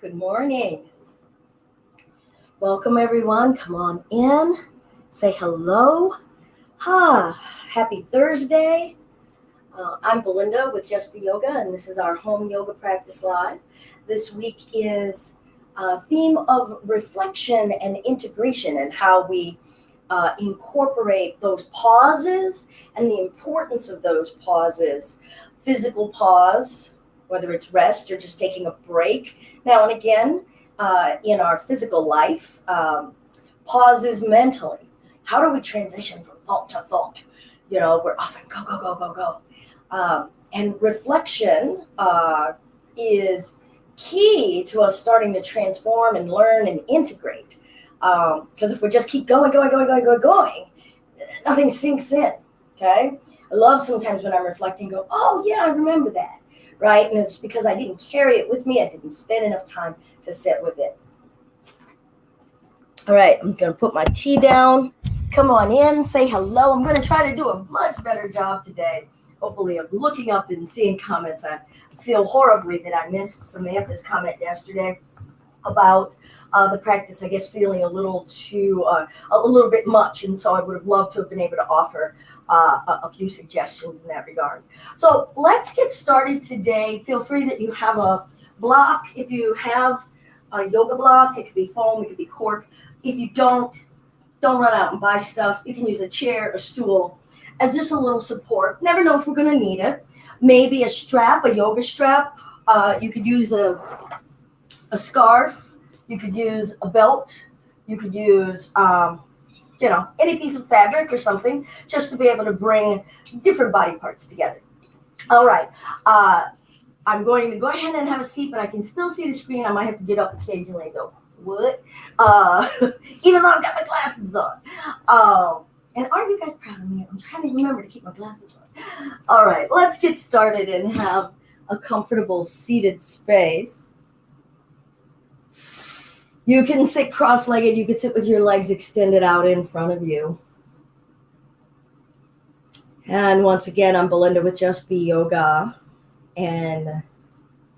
Good morning. Welcome, everyone. Come on in. Say hello. Happy Thursday. I'm Belinda with Just Be Yoga, and this is our home yoga practice live. This week is a theme of reflection and integration and how we incorporate those pauses and the importance of those pauses. Physical pause, whether it's rest or just taking a break now and again in our physical life. Pauses mentally. How do we transition from thought to thought? We're often go. And reflection is key to us starting to transform and learn and integrate. Because if we just keep going, nothing sinks in, okay? I love sometimes when I'm reflecting, go, oh yeah, I remember that, right? And it's because I didn't carry it with me. I didn't spend enough time to sit with it. All right, I'm going to put my tea down. Come on in, say hello. I'm going to try to do a much better job today, hopefully, of looking up and seeing comments. I feel horribly that I missed Samantha's comment yesterday about the practice, I guess, feeling a little bit much. And so I would have loved to have been able to offer a few suggestions in that regard. So let's get started today. Feel free that you have a block. If you have a yoga block, it could be foam, it could be cork. If you don't run out and buy stuff. You can use a chair, a stool as just a little support. Never know if we're going to need it. Maybe a strap, a yoga strap. You could use a scarf. You could use a belt. You could use, any piece of fabric or something just to be able to bring different body parts together. All right. I'm going to go ahead and have a seat, but I can still see the screen. I might have to get up occasionally and go, what? Even though I've got my glasses on. And are you guys proud of me? I'm trying to remember to keep my glasses on. All right, let's get started and have a comfortable seated space. You can sit cross-legged. You can sit with your legs extended out in front of you. And once again, I'm Belinda with Just Be Yoga. And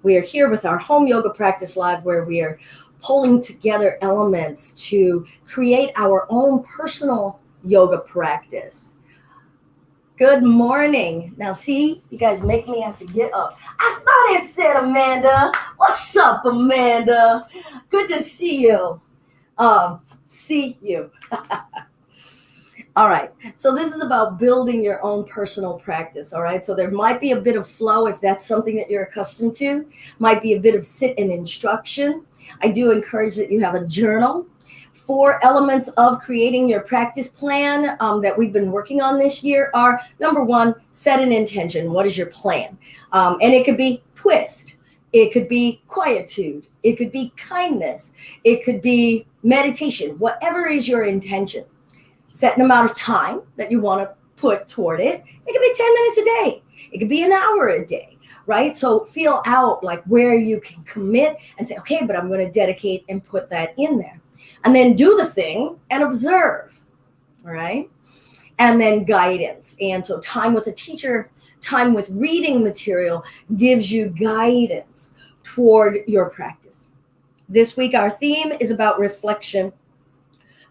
we are here with our home yoga practice live, where we are pulling together elements to create our own personal yoga practice. Good morning. Now, see, you guys make me have to get up. I thought it said Amanda. What's up, Amanda? Good to see you. See you. All right. So this is about building your own personal practice. All right. So there might be a bit of flow if that's something that you're accustomed to. Might be a bit of sit and instruction. I do encourage that you have a journal. 4 elements of creating your practice plan that we've been working on this year are, number 1, set an intention. What is your plan? And it could be twist. It could be quietude. It could be kindness. It could be meditation. Whatever is your intention. Set an amount of time that you want to put toward it. It could be 10 minutes a day. It could be an hour a day, right? So feel out like where you can commit and say, okay, but I'm going to dedicate and put that in there. And then do the thing and observe, all right? And then guidance. And so time with a teacher, time with reading material gives you guidance toward your practice. This week, our theme is about reflection.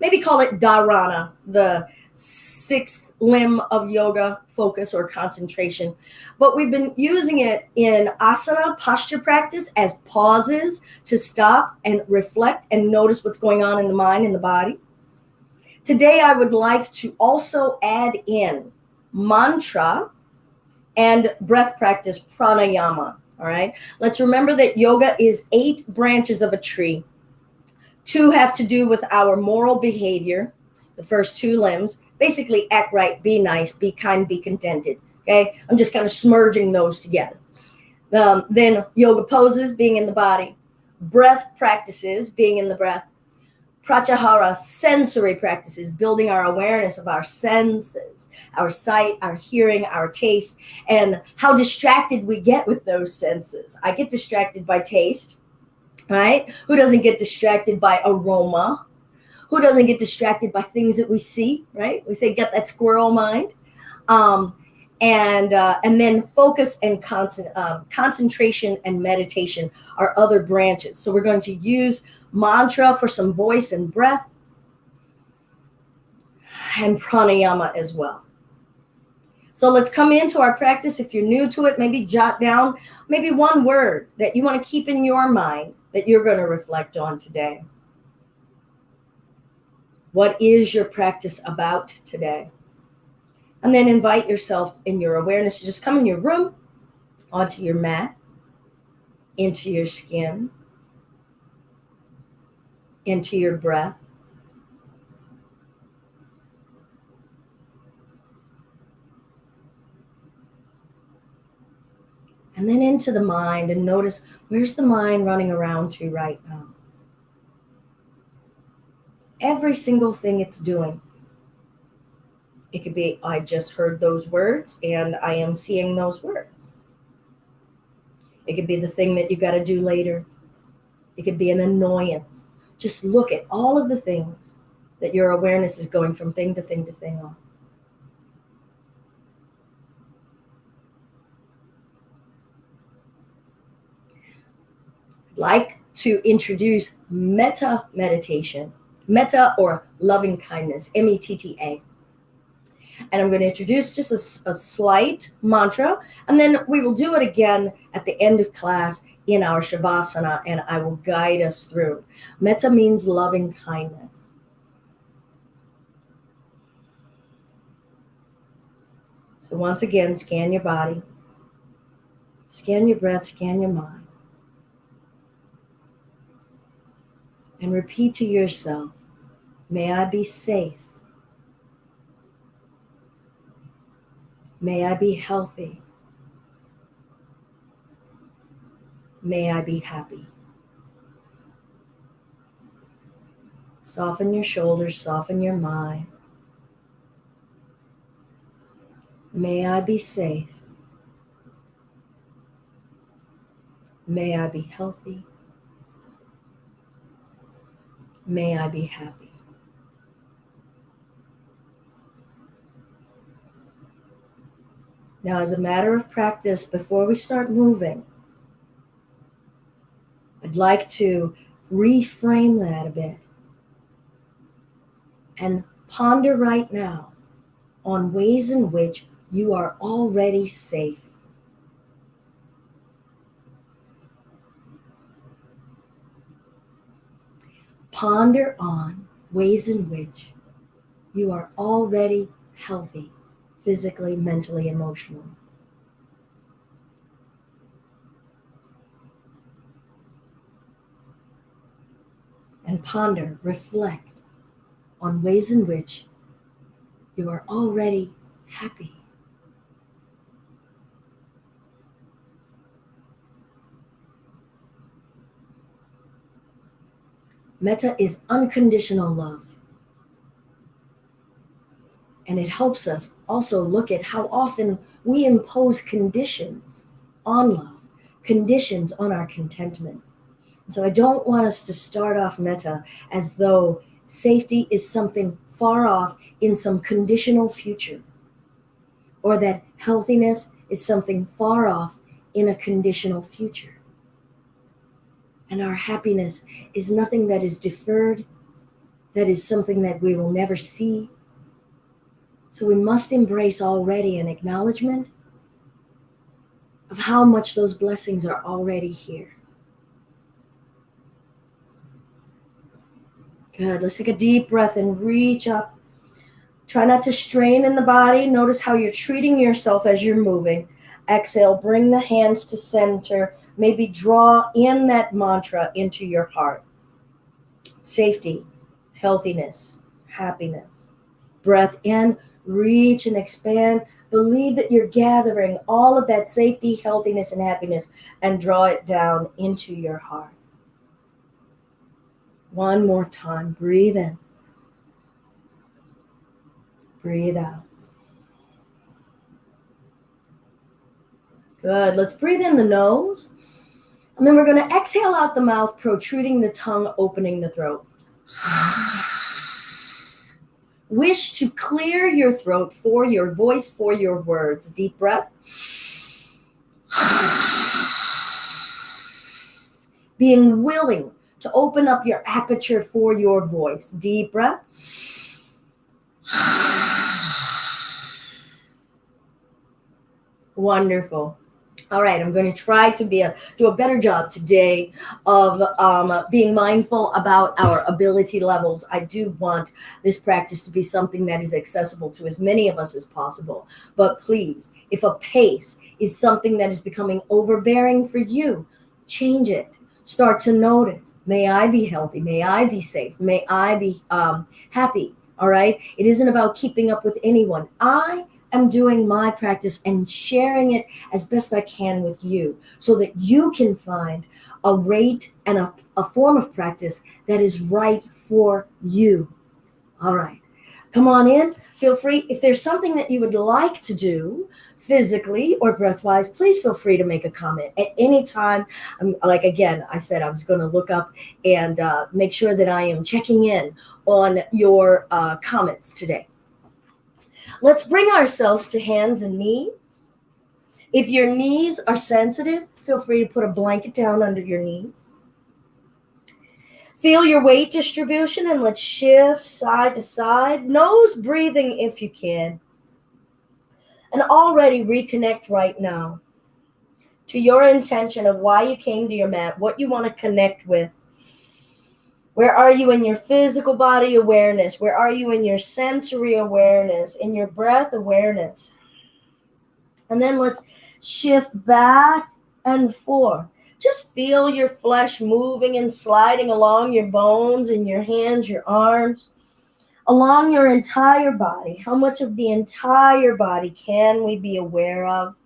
Maybe call it dharana, the 6th limb of yoga, focus or concentration. But we've been using it in asana, posture practice, as pauses to stop and reflect and notice what's going on in the mind and the body. Today, I would like to also add in mantra and breath practice, pranayama. All right. Let's remember that yoga is 8 branches of a tree. 2 have to do with our moral behavior, the first 2 limbs. Basically, act right, be nice, be kind, be contented. Okay, I'm just kind of smurging those together. Then yoga poses, being in the body. Breath practices, being in the breath. Pratyahara, sensory practices, building our awareness of our senses, our sight, our hearing, our taste, and how distracted we get with those senses. I get distracted by taste. Right? Who doesn't get distracted by aroma? Who doesn't get distracted by things that we see, right? We say, get that squirrel mind. And then focus and concentration and meditation are other branches. So we're going to use mantra for some voice and breath, and pranayama as well. So let's come into our practice. If you're new to it, maybe jot down maybe one word that you want to keep in your mind that you're going to reflect on today. What is your practice about today? And then invite yourself in your awareness to just come in your room, onto your mat, into your skin, into your breath. And then into the mind, and notice, where's the mind running around to right now? Every single thing it's doing. It could be, I just heard those words and I am seeing those words. It could be the thing that you got to do later. It could be an annoyance. Just look at all of the things that your awareness is going from thing to thing to thing on. I'd like to introduce Metta meditation. Metta, or loving kindness, Metta. And I'm going to introduce just a slight mantra, and then we will do it again at the end of class in our Shavasana, and I will guide us through. Metta means loving kindness. So once again, scan your body, scan your breath, scan your mind, and repeat to yourself, may I be safe. May I be healthy. May I be happy. Soften your shoulders, soften your mind. May I be safe. May I be healthy. May I be happy. Now, as a matter of practice, before we start moving, I'd like to reframe that a bit and ponder right now on ways in which you are already safe. Ponder on ways in which you are already healthy, physically, mentally, emotionally. And ponder, reflect on ways in which you are already happy. Metta is unconditional love. And it helps us also look at how often we impose conditions on love, conditions on our contentment. And so I don't want us to start off Metta as though safety is something far off in some conditional future, or that healthiness is something far off in a conditional future. And our happiness is nothing that is deferred, that is something that we will never see. So we must embrace already an acknowledgement of how much those blessings are already here. Good. Let's take a deep breath and reach up. Try not to strain in the body. Notice how you're treating yourself as you're moving. Exhale, bring the hands to center. Maybe draw in that mantra into your heart. Safety, healthiness, happiness. Breath in, reach and expand. Believe that you're gathering all of that safety, healthiness, and happiness, and draw it down into your heart. One more time. Breathe in. Breathe out. Good. Let's breathe in the nose. And then we're going to exhale out the mouth, protruding the tongue, opening the throat. wish to clear your throat for your voice, for your words. Deep breath. Being willing to open up your aperture for your voice. Deep breath. Wonderful. All right, I'm going to try to do a better job today of being mindful about our ability levels. I do want this practice to be something that is accessible to as many of us as possible. But please, if a pace is something that is becoming overbearing for you, change it. Start to notice, may I be healthy? May I be safe? May I be happy? All right? It isn't about keeping up with anyone. I'm doing my practice and sharing it as best I can with you so that you can find a rate and a form of practice that is right for you. All right. Come on in. Feel free. If there's something that you would like to do physically or breath-wise, please feel free to make a comment at any time. Like, again, I said I was going to look up and make sure that I am checking in on your comments today. Let's bring ourselves to hands and knees. If your knees are sensitive, feel free to put a blanket down under your knees. Feel your weight distribution and let's shift side to side. Nose breathing if you can. And already reconnect right now to your intention of why you came to your mat, what you want to connect with. Where are you in your physical body awareness? Where are you in your sensory awareness, in your breath awareness? And then let's shift back and forth. Just feel your flesh moving and sliding along your bones and your hands, your arms, along your entire body. How much of the entire body can we be aware of?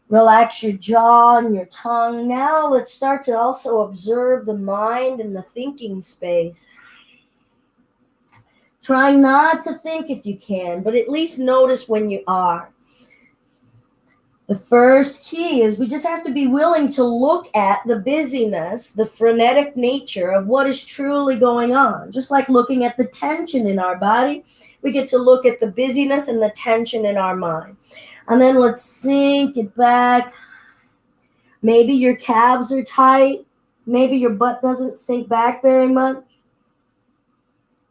Relax your jaw and your tongue. Now let's start to also observe the mind and the thinking space. Trying not to think if you can, but at least notice when you are. The first key is we just have to be willing to look at the busyness, the frenetic nature of what is truly going on. Just like looking at the tension in our body, we get to look at the busyness and the tension in our mind. And then let's sink it back. Maybe your calves are tight. Maybe your butt doesn't sink back very much.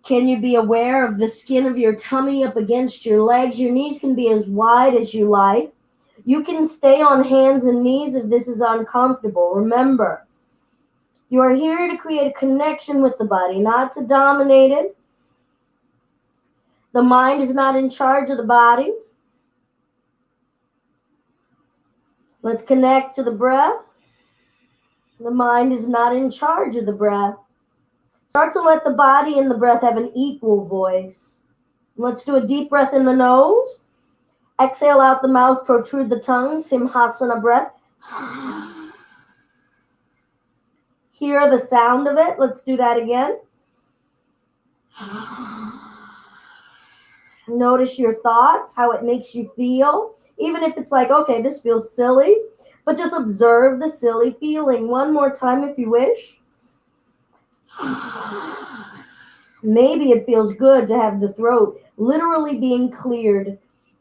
Can you be aware of the skin of your tummy up against your legs? Your knees can be as wide as you like. You can stay on hands and knees if this is uncomfortable. Remember, you are here to create a connection with the body, not to dominate it. The mind is not in charge of the body. Let's connect to the breath. The mind is not in charge of the breath. Start to let the body and the breath have an equal voice. Let's do a deep breath in the nose. Exhale out the mouth, protrude the tongue, Simhasana breath. Hear the sound of it. Let's do that again. Notice your thoughts, how it makes you feel. Even if it's like, okay, this feels silly, but just observe the silly feeling. One more time if you wish. Maybe it feels good to have the throat literally being cleared.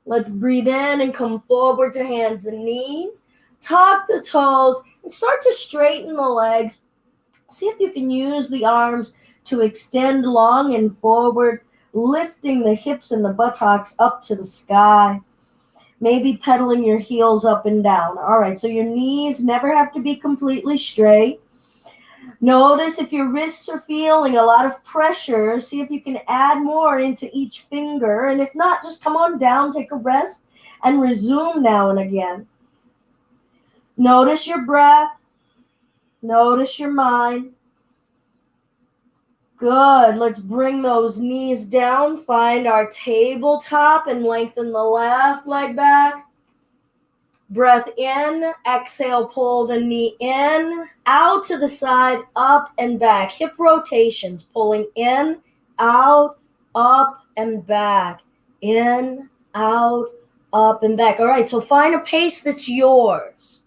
Let's breathe in and come forward to hands and knees. Tuck the toes and start to straighten the legs. See if you can use the arms to extend long and forward, lifting the hips and the buttocks up to the sky. Maybe pedaling your heels up and down. All right, so your knees never have to be completely straight. Notice if your wrists are feeling a lot of pressure, see if you can add more into each finger. And if not, just come on down, take a rest, and resume now and again. Notice your breath. Notice your mind. Good. Let's bring those knees down. Find our tabletop and lengthen the left leg back. Breath in. Exhale, pull the knee in. Out to the side, up and back. Hip rotations, pulling in, out, up, and back. In, out, up, and back. All right, so find a pace that's yours.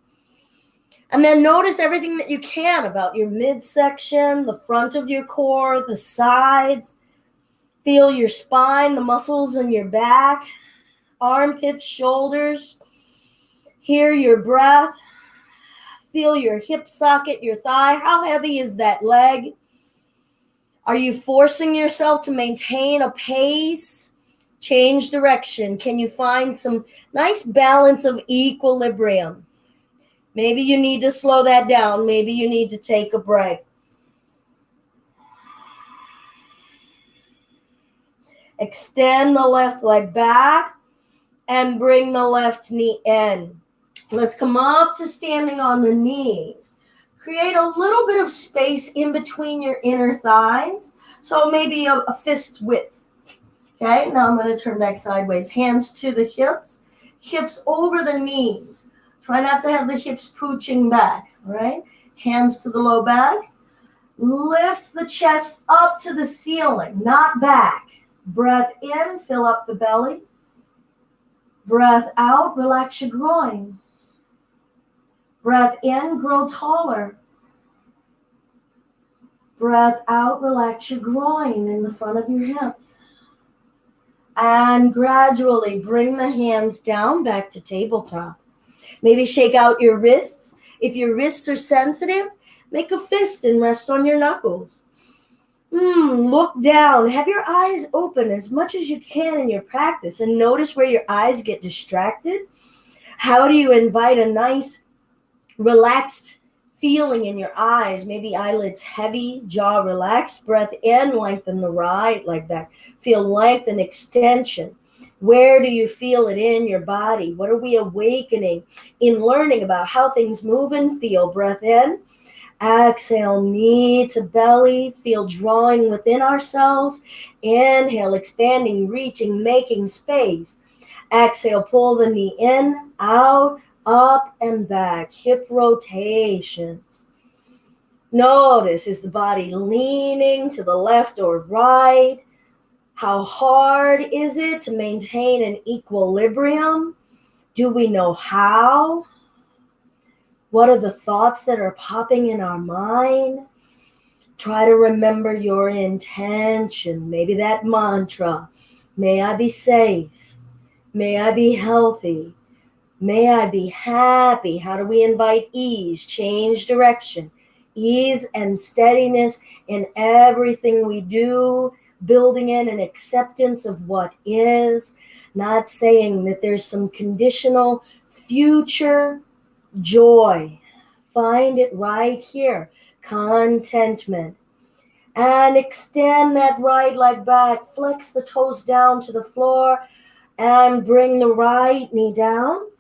And then notice everything that you can about your midsection, the front of your core, the sides. Feel your spine, the muscles in your back, armpits, shoulders. Hear your breath. Feel your hip socket, your thigh. How heavy is that leg? Are you forcing yourself to maintain a pace? Change direction. Can you find some nice balance of equilibrium? Maybe you need to slow that down. Maybe you need to take a break. Extend the left leg back and bring the left knee in. Let's come up to standing on the knees. Create a little bit of space in between your inner thighs. So maybe a fist width. Okay, now I'm going to turn back sideways. Hands to the hips. Hips over the knees. Try not to have the hips pooching back. All right, hands to the low back. Lift the chest up to the ceiling, not back. Breath in, fill up the belly. Breath out, relax your groin. Breath in, grow taller. Breath out, relax your groin in the front of your hips. And gradually bring the hands down back to tabletop. Maybe shake out your wrists. If your wrists are sensitive, make a fist and rest on your knuckles. Look down. Have your eyes open as much as you can in your practice and notice where your eyes get distracted. How do you invite a nice, relaxed feeling in your eyes? Maybe eyelids heavy, jaw relaxed. Breath in, lengthen the right leg back. Feel length and extension. Where do you feel it in your body? What are we awakening in learning about how things move and feel? Breath in. Exhale, knee to belly, feel drawing within ourselves. Inhale, expanding, reaching, making space. Exhale, pull the knee in, out, up and back, hip rotations. Notice, is the body leaning to the left or right? How hard is it to maintain an equilibrium? Do we know how? What are the thoughts that are popping in our mind? Try to remember your intention. Maybe that mantra. May I be safe. May I be healthy. May I be happy. How do we invite ease, change direction, ease and steadiness in everything we do, building in an acceptance of what is, not saying that there's some conditional future joy. Find it right here. Contentment. And extend that right leg back. Flex the toes down to the floor and bring the right knee down.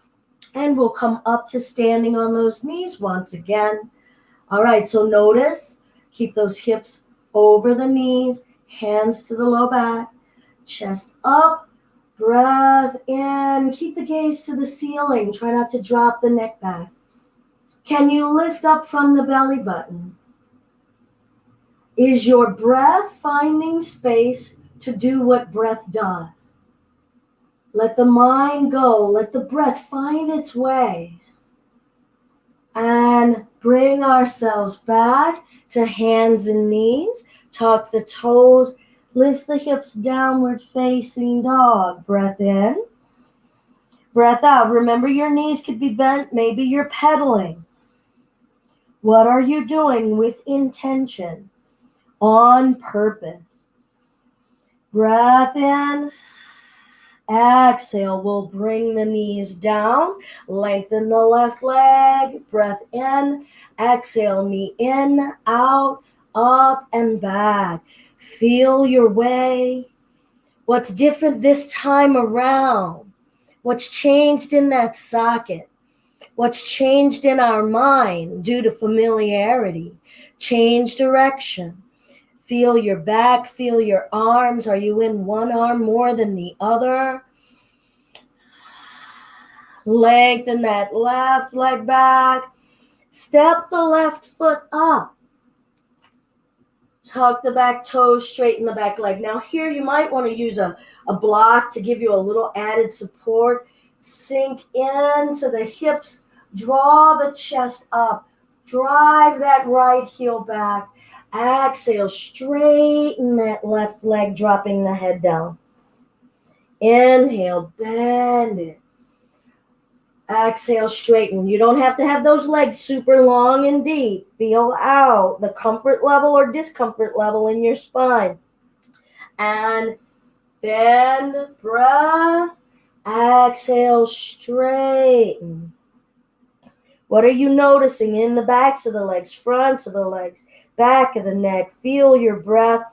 And we'll come up to standing on those knees once again. All right, so notice, keep those hips over the knees, hands to the low back, chest up, breath in. Keep the gaze to the ceiling. Try not to drop the neck back. Can you lift up from the belly button? Is your breath finding space to do what breath does? Let the mind go. Let the breath find its way. And bring ourselves back to hands and knees. Tuck the toes. Lift the hips downward facing dog. Breath in. Breath out. Remember, your knees could be bent. Maybe you're pedaling. What are you doing with intention? On purpose. Breath in. Exhale, we'll bring the knees down, lengthen the left leg, breath in, exhale, knee in, out, up, and back. Feel your way. What's different this time around? What's changed in that socket? What's changed in our mind due to familiarity? Change direction. Feel your back, feel your arms. Are you in one arm more than the other? Lengthen that left leg back. Step the left foot up. Tuck the back toes, straighten the back leg. Now here you might want to use a block to give you a little added support. Sink into the hips. Draw the chest up. Drive that right heel back. Exhale, straighten that left leg, dropping the head down. Inhale, bend it. Exhale, straighten. You don't have to have those legs super long and deep. Feel out the comfort level or discomfort level in your spine. And bend, breath. Exhale, straighten. What are you noticing in the backs of the legs, fronts of the legs, back of the neck? Feel your breath.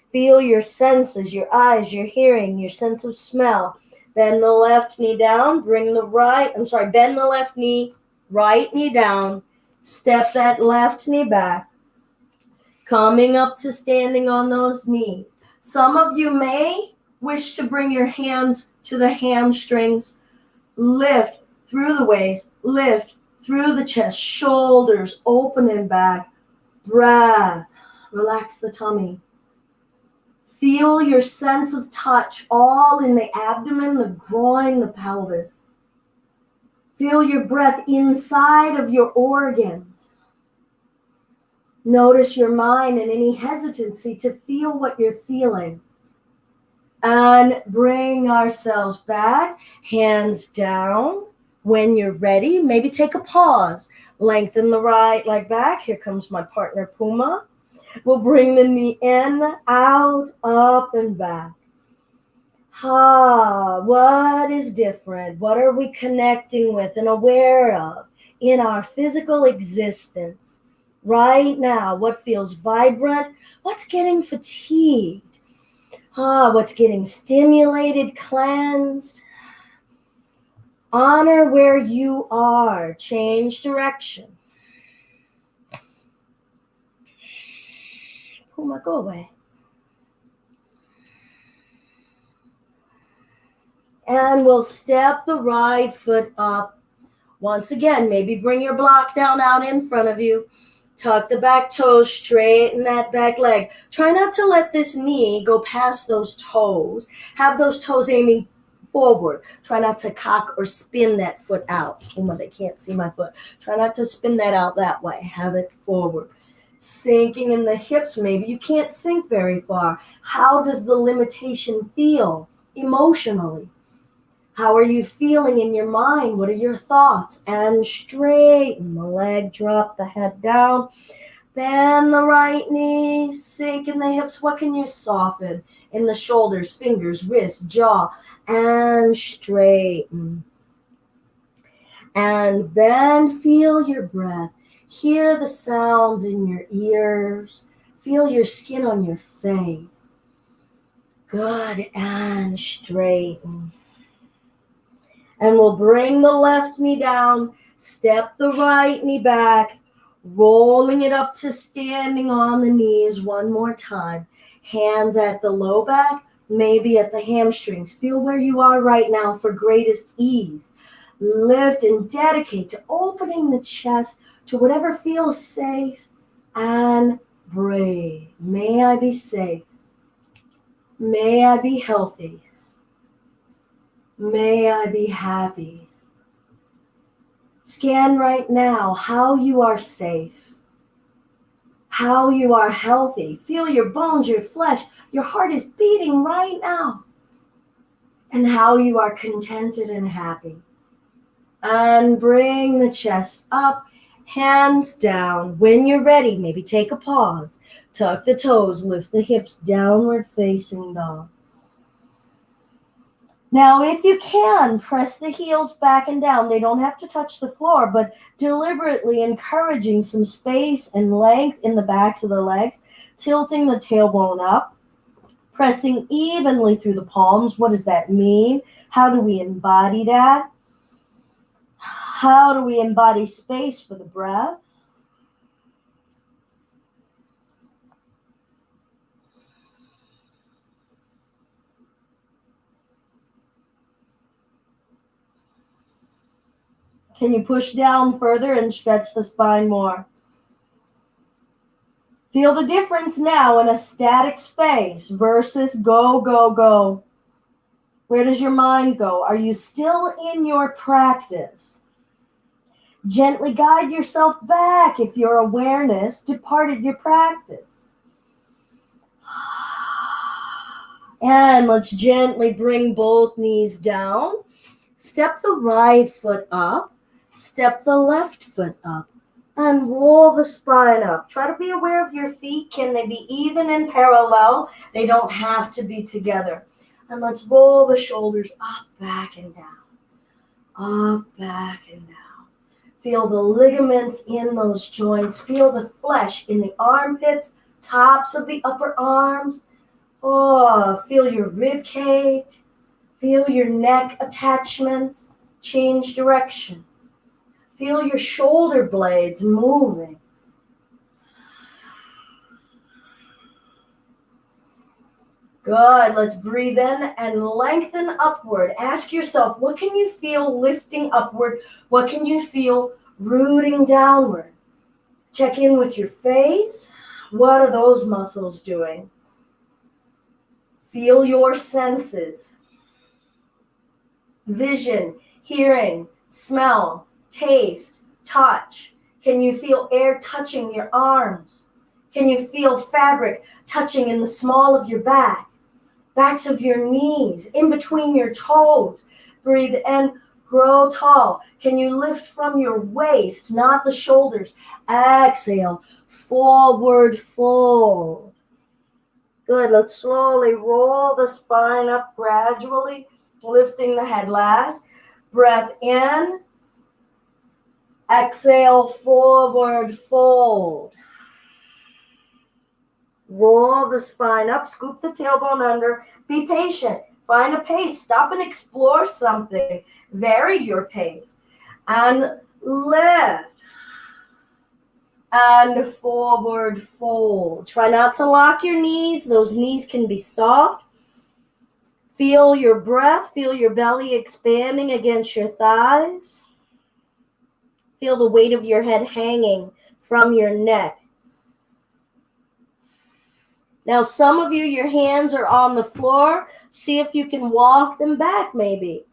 Feel your senses, your eyes, your hearing, your sense of smell. Bend the left knee down, bend the left knee, right knee down, step that left knee back, coming up to standing on those knees. Some of you may wish to bring your hands to the hamstrings, lift through the waist, lift through the chest, shoulders open and back, breath, relax the tummy. Feel your sense of touch all in the abdomen, the groin, the pelvis. Feel your breath inside of your organs. Notice your mind and any hesitancy to feel what you're feeling. And bring ourselves back, hands down. When you're ready, maybe take a pause. Lengthen the right leg back. Here comes my partner, Puma. We'll bring the knee in, out, up, and back. What is different? What are we connecting with and aware of in our physical existence right now? What feels vibrant? What's getting fatigued? What's getting stimulated, cleansed? Honor where you are. Change direction. Puma, go away. And we'll step the right foot up. Once again, maybe bring your block down out in front of you. Tuck the back toes, straighten that back leg. Try not to let this knee go past those toes. Have those toes aiming forward. Try not to cock or spin that foot out. Puma, they can't see my foot. Try not to spin that out that way. Have it forward. Sinking in the hips, maybe you can't sink very far. How does the limitation feel emotionally? How are you feeling in your mind? What are your thoughts? And straighten the leg, drop the head down. Bend the right knee, sink in the hips. What can you soften? In the shoulders, fingers, wrist, jaw, and straighten. And bend, feel your breath. Hear the sounds in your ears. Feel your skin on your face. Good, and straighten. And we'll bring the left knee down, step the right knee back, rolling it up to standing on the knees one more time. Hands at the low back, maybe at the hamstrings. Feel where you are right now for greatest ease. Lift and dedicate to opening the chest to whatever feels safe and brave. May I be safe. May I be healthy. May I be happy. Scan right now how you are safe, how you are healthy. Feel your bones, your flesh, your heart is beating right now. And how you are contented and happy. And bring the chest up, hands down. When you're ready, maybe take a pause. Tuck the toes, lift the hips, downward facing dog. Now, if you can, press the heels back and down. They don't have to touch the floor, but deliberately encouraging some space and length in the backs of the legs, tilting the tailbone up, pressing evenly through the palms. What does that mean? How do we embody that? How do we embody space for the breath? Can you push down further and stretch the spine more? Feel the difference now in a static space versus go, go, go. Where does your mind go? Are you still in your practice? Gently guide yourself back if your awareness departed your practice. And let's gently bring both knees down. Step the right foot up. Step the left foot up. And roll the spine up. Try to be aware of your feet. Can they be even and parallel? They don't have to be together. And let's roll the shoulders up, back, and down. Up, back, and down. Feel the ligaments in those joints. Feel the flesh in the armpits, tops of the upper arms. Oh, feel your rib cage. Feel your neck attachments. Change direction. Feel your shoulder blades moving. Good. Let's breathe in and lengthen upward. Ask yourself, what can you feel lifting upward? What can you feel rooting downward? Check in with your face. What are those muscles doing? Feel your senses. Vision, hearing, smell, taste, touch. Can you feel air touching your arms? Can you feel fabric touching in the small of your back? Backs of your knees, in between your toes. Breathe in, grow tall. Can you lift from your waist, not the shoulders? Exhale, forward fold. Good, let's slowly roll the spine up gradually, lifting the head last. Breath in. Exhale, forward fold. Roll the spine up, scoop the tailbone under. Be patient. Find a pace. Stop and explore something. Vary your pace. And lift. And forward fold. Try not to lock your knees. Those knees can be soft. Feel your breath. Feel your belly expanding against your thighs. Feel the weight of your head hanging from your neck. Now, some of you, your hands are on the floor. See if you can walk them back, maybe.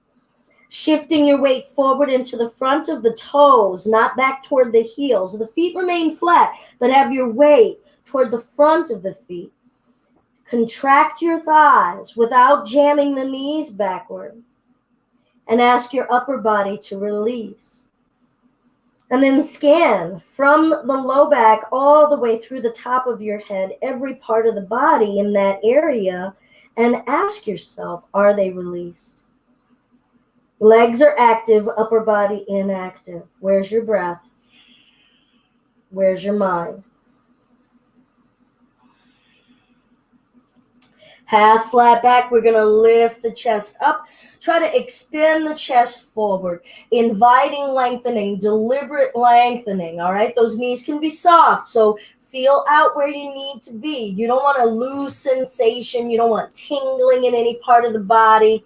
Shifting your weight forward into the front of the toes, not back toward the heels. The feet remain flat, but have your weight toward the front of the feet. Contract your thighs without jamming the knees backward. And ask your upper body to release. And then scan from the low back all the way through the top of your head, every part of the body in that area, and ask yourself, are they released? Legs are active, upper body inactive. Where's your breath? Where's your mind? Half flat back, we're going to lift the chest up. Try to extend the chest forward, inviting lengthening, deliberate lengthening, all right? Those knees can be soft, so feel out where you need to be. You don't want to lose sensation. You don't want tingling in any part of the body.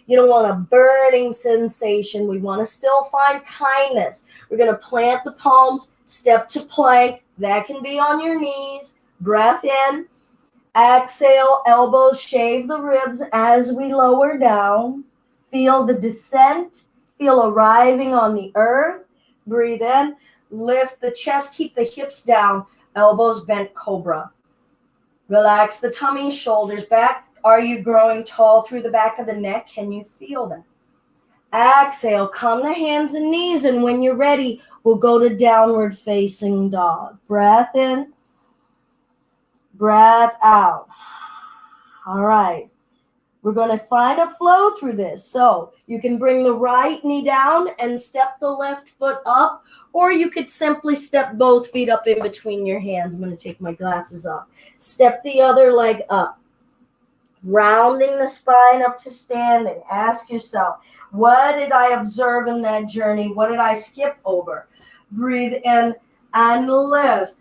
You don't want a burning sensation. We want to still find kindness. We're going to plant the palms, step to plank. That can be on your knees. Breath in. Exhale, elbows shave the ribs as we lower down. Feel the descent. Feel arriving on the earth. Breathe in. Lift the chest. Keep the hips down. Elbows bent, cobra. Relax the tummy, shoulders back. Are you growing tall through the back of the neck? Can you feel that? Exhale, come to hands and knees. And when you're ready, we'll go to downward facing dog. Breath in. Breath out. All right. We're going to find a flow through this. So you can bring the right knee down and step the left foot up, or you could simply step both feet up in between your hands. I'm going to take my glasses off. Step the other leg up. Rounding the spine up to standing. Ask yourself, what did I observe in that journey? What did I skip over? Breathe in and lift.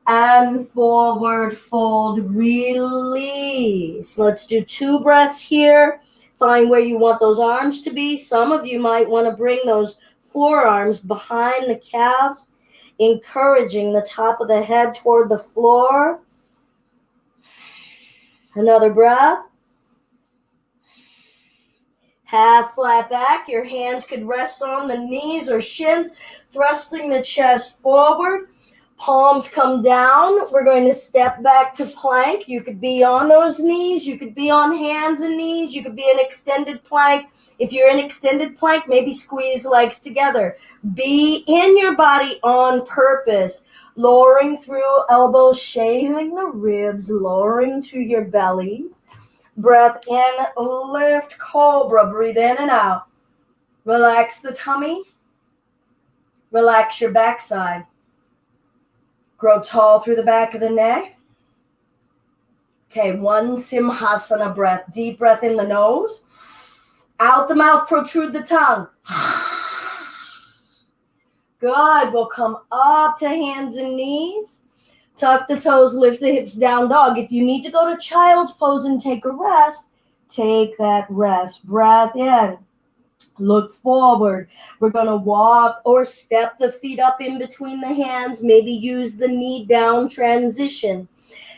And forward fold, release. Let's do 2 breaths here. Find where you want those arms to be. Some of you might want to bring those forearms behind the calves, encouraging the top of the head toward the floor. Another breath. Half flat back. Your hands could rest on the knees or shins, thrusting the chest forward. Palms come down. We're going to step back to plank. You could be on those knees. You could be on hands and knees. You could be in extended plank. If you're in extended plank, maybe squeeze legs together. Be in your body on purpose. Lowering through elbows, shaving the ribs, lowering to your bellies. Breath in, lift, cobra. Breathe in and out. Relax the tummy. Relax your backside. Grow tall through the back of the neck. Okay, one Simhasana breath. Deep breath in the nose. Out the mouth, protrude the tongue. Good. We'll come up to hands and knees. Tuck the toes, lift the hips, down dog. If you need to go to child's pose and take a rest, take that rest. Breath in. Look forward. We're going to walk or step the feet up in between the hands. Maybe use the knee down transition.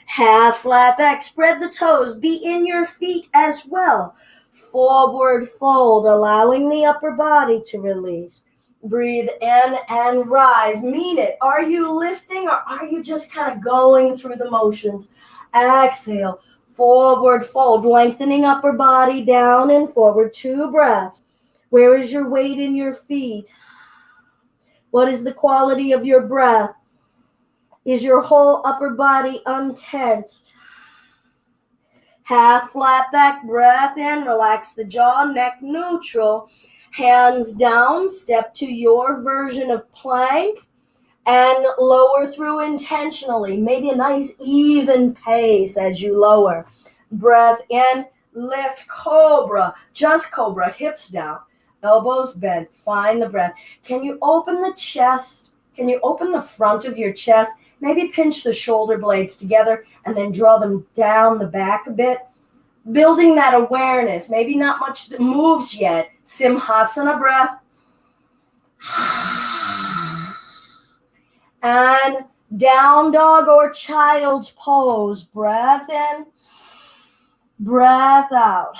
Half flat back. Spread the toes. Be in your feet as well. Forward fold, allowing the upper body to release. Breathe in and rise. Mean it. Are you lifting or are you just kind of going through the motions? Exhale. Forward fold, lengthening upper body down and forward. 2 breaths. Where is your weight in your feet? What is the quality of your breath? Is your whole upper body untensed? Half flat back, breath in, relax the jaw, neck neutral. Hands down, step to your version of plank and lower through intentionally. Maybe a nice even pace as you lower. Breath in, lift, cobra, just cobra, hips down. Elbows bent. Find the breath. Can you open the chest? Can you open the front of your chest? Maybe pinch the shoulder blades together and then draw them down the back a bit. Building that awareness. Maybe not much moves yet. Simhasana breath. And down dog or child's pose. Breath in. Breath out.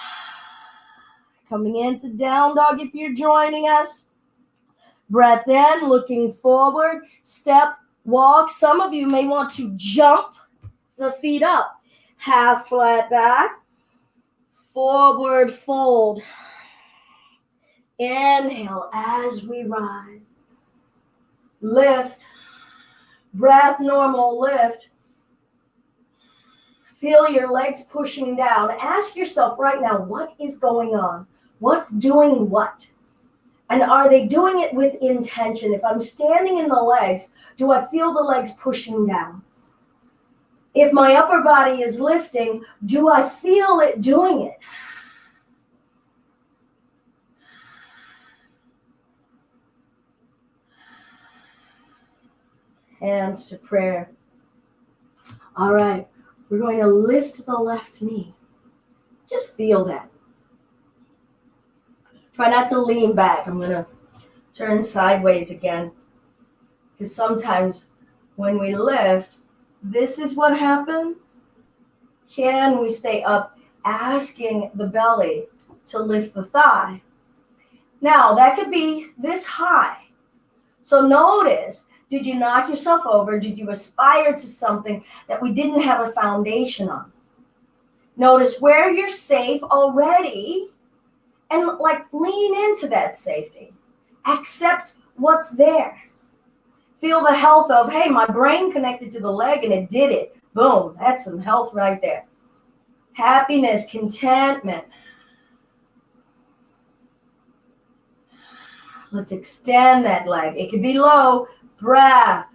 Coming into down dog if you're joining us. Breath in, looking forward. Step, walk. Some of you may want to jump the feet up. Half flat back. Forward fold. Inhale as we rise. Lift. Breath normal, lift. Feel your legs pushing down. Ask yourself right now, what is going on? What's doing what? And are they doing it with intention? If I'm standing in the legs, do I feel the legs pushing down? If my upper body is lifting, do I feel it doing it? Hands to prayer. All right, we're going to lift the left knee. Just feel that. Try not to lean back. I'm going to turn sideways again. Because sometimes when we lift, this is what happens. Can we stay up, asking the belly to lift the thigh? Now, that could be this high. So notice, did you knock yourself over? Did you aspire to something that we didn't have a foundation on? Notice where you're safe already and lean into that safety. Accept what's there. Feel the health of, hey, my brain connected to the leg and it did it. Boom, that's some health right there. Happiness, contentment. Let's extend that leg. It could be low. Breath.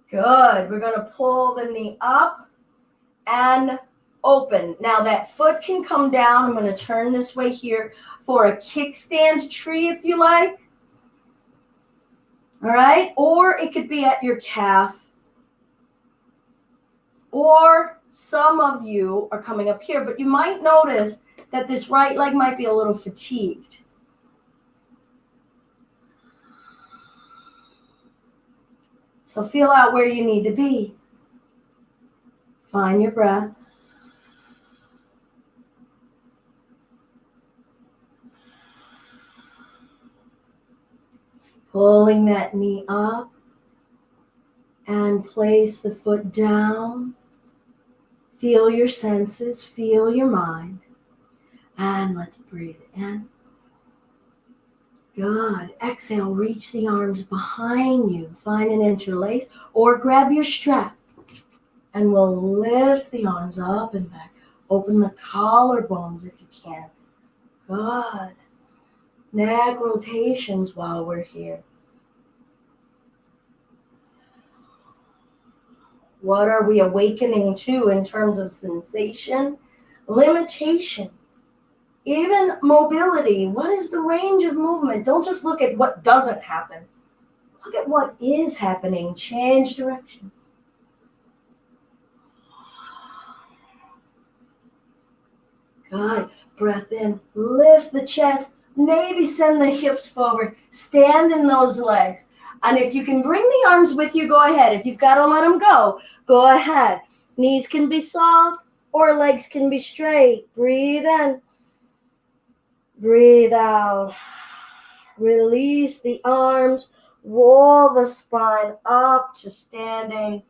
Good. We're going to pull the knee up and open. Now that foot can come down. I'm going to turn this way here for a kickstand tree if you like. All right. Or it could be at your calf. Or some of you are coming up here, but you might notice that this right leg might be a little fatigued. So feel out where you need to be. Find your breath. Pulling that knee up and place the foot down. Feel your senses, feel your mind. And let's breathe in. Good. Exhale, reach the arms behind you. Find an interlace or grab your strap. And we'll lift the arms up and back. Open the collarbones if you can. Good. Neck rotations while we're here. What are we awakening to in terms of sensation? Limitation. Even mobility. What is the range of movement? Don't just look at what doesn't happen. Look at what is happening. Change direction. Good. Breath in. Lift the chest. Maybe send the hips forward. Stand in those legs. And if you can bring the arms with you, go ahead. If you've got to let them go ahead. Knees can be soft or legs can be straight. Breathe in. Breathe out. Release the arms. Roll the spine up to standing.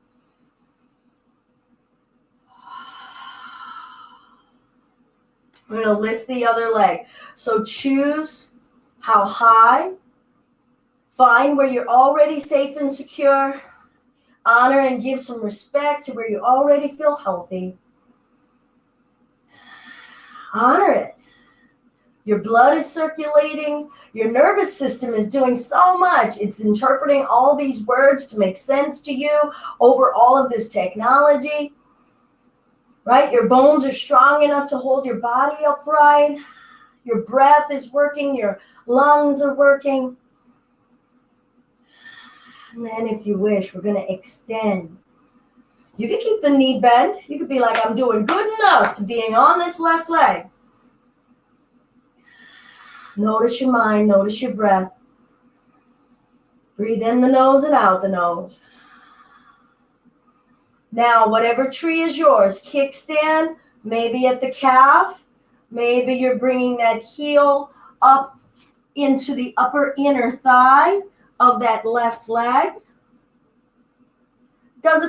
We're going to lift the other leg. So choose how high. Find where you're already safe and secure. Honor and give some respect to where you already feel healthy. Honor it. Your blood is circulating. Your nervous system is doing so much. It's interpreting all these words to make sense to you over all of this technology. Right? Your bones are strong enough to hold your body upright. Your breath is working. Your lungs are working. And then if you wish, we're going to extend. You can keep the knee bent. You could be like, I'm doing good enough to being on this left leg. Notice your mind. Notice your breath. Breathe in the nose and out the nose. Now, whatever tree is yours, kickstand, maybe at the calf. Maybe you're bringing that heel up into the upper inner thigh of that left leg.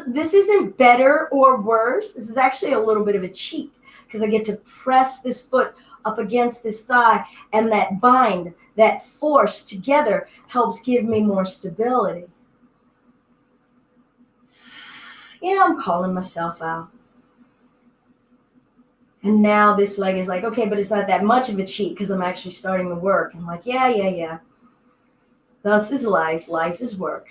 This isn't better or worse. This is actually a little bit of a cheat because I get to press this foot up against this thigh, and that bind, that force together helps give me more stability. Yeah, I'm calling myself out. And now this leg is like, okay, but it's not that much of a cheat because I'm actually starting to work. I'm like, yeah. Thus is life. Life is work.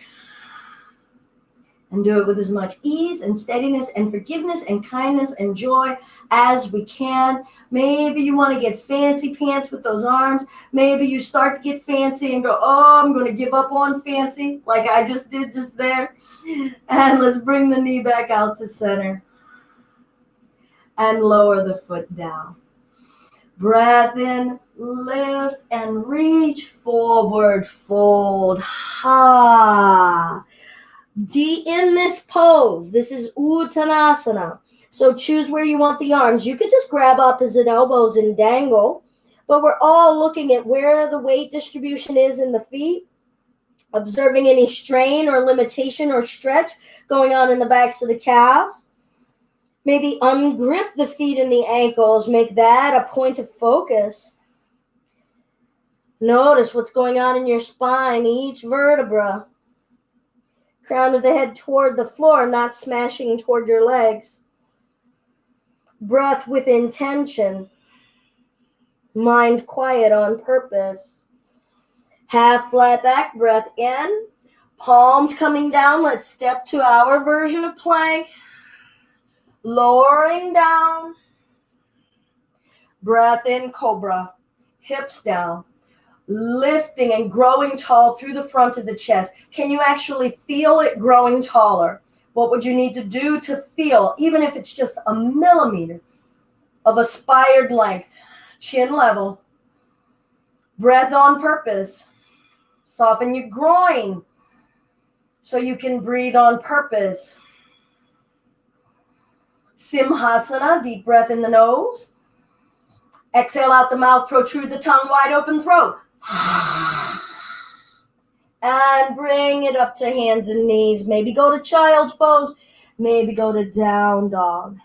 And do it with as much ease and steadiness and forgiveness and kindness and joy as we can. Maybe you want to get fancy pants with those arms. Maybe you start to get fancy and go, oh, I'm going to give up on fancy like I just did just there. And let's bring the knee back out to center. And lower the foot down. Breath in, lift and reach forward, fold. Ha. In this pose, this is Uttanasana. So choose where you want the arms. You could just grab opposite elbows and dangle, but we're all looking at where the weight distribution is in the feet, observing any strain or limitation or stretch going on in the backs of the calves. Maybe ungrip the feet and the ankles. Make that a point of focus. Notice what's going on in your spine, each vertebra. Crown of the head toward the floor, not smashing toward your legs. Breath with intention. Mind quiet on purpose. Half flat back breath in. Palms coming down. Let's step to our version of plank. Lowering down. Breath in, cobra. Hips down. Lifting and growing tall through the front of the chest. Can you actually feel it growing taller? What would you need to do to feel, even if it's just a millimeter of aspired length? Chin level. Breath on purpose. Soften your groin so you can breathe on purpose. Simhasana, deep breath in the nose. Exhale out the mouth, protrude the tongue, wide open throat. And bring it up to hands and knees. Maybe go to child's pose. Maybe go to down dog.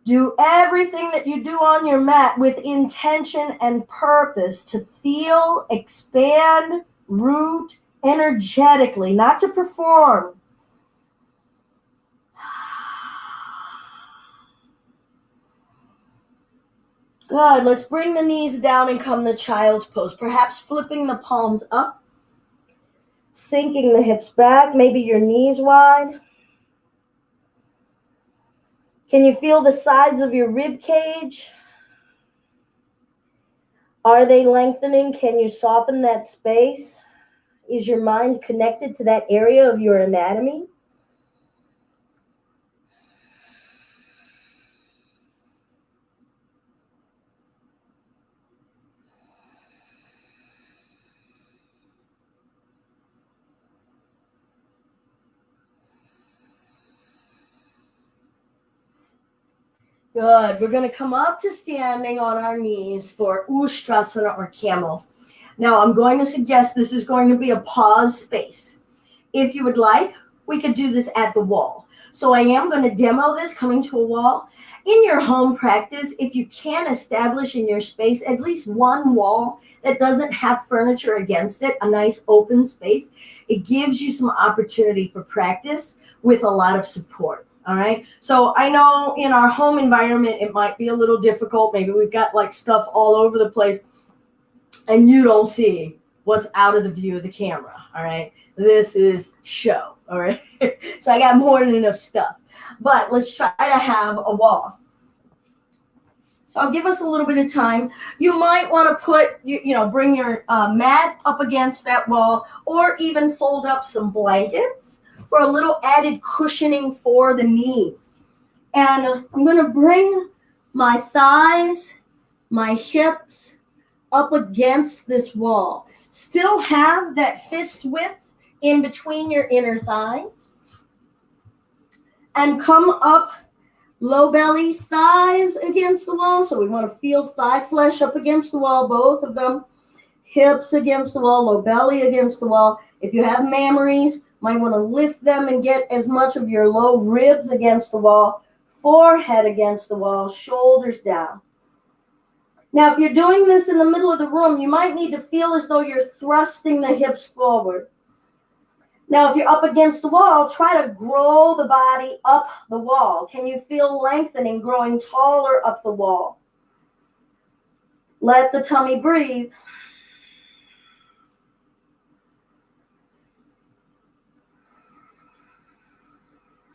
Do everything that you do on your mat with intention and purpose to feel, expand, root energetically, not to perform. Good. Let's bring the knees down and come to child's pose. Perhaps flipping the palms up, sinking the hips back, maybe your knees wide. Can you feel the sides of your rib cage? Are they lengthening? Can you soften that space? Is your mind connected to that area of your anatomy? Good. We're going to come up to standing on our knees for Uttanasana or camel. Now, I'm going to suggest this is going to be a pause space. If you would like, we could do this at the wall. So I am going to demo this coming to a wall. In your home practice, if you can establish in your space at least one wall that doesn't have furniture against it, a nice open space, it gives you some opportunity for practice with a lot of support. All right. So I know in our home environment, it might be a little difficult. Maybe we've got like stuff all over the place and you don't see what's out of the view of the camera. All right. This is show. All right. So I got more than enough stuff, but let's try to have a wall. So I'll give us a little bit of time. You might want to put, bring your mat up against that wall or even fold up some blankets for a little added cushioning for the knees. And I'm going to bring my thighs, my hips up against this wall. Still have that fist width in between your inner thighs. And come up, low belly, thighs against the wall. So we want to feel thigh flesh up against the wall, both of them. Hips against the wall, low belly against the wall. If you have mammaries, might want to lift them and get as much of your low ribs against the wall, forehead against the wall, shoulders down. Now, if you're doing this in the middle of the room, you might need to feel as though you're thrusting the hips forward. Now, if you're up against the wall, try to grow the body up the wall. Can you feel lengthening, growing taller up the wall? Let the tummy breathe.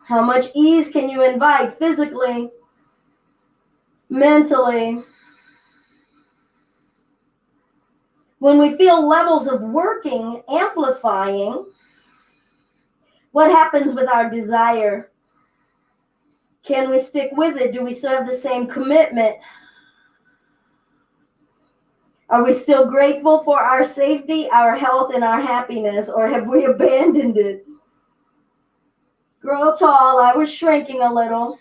How much ease can you invite physically, mentally? When we feel levels of working, amplifying, what happens with our desire? Can we stick with it? Do we still have the same commitment? Are we still grateful for our safety, our health, and our happiness, or have we abandoned it? Grow tall. I was shrinking a little.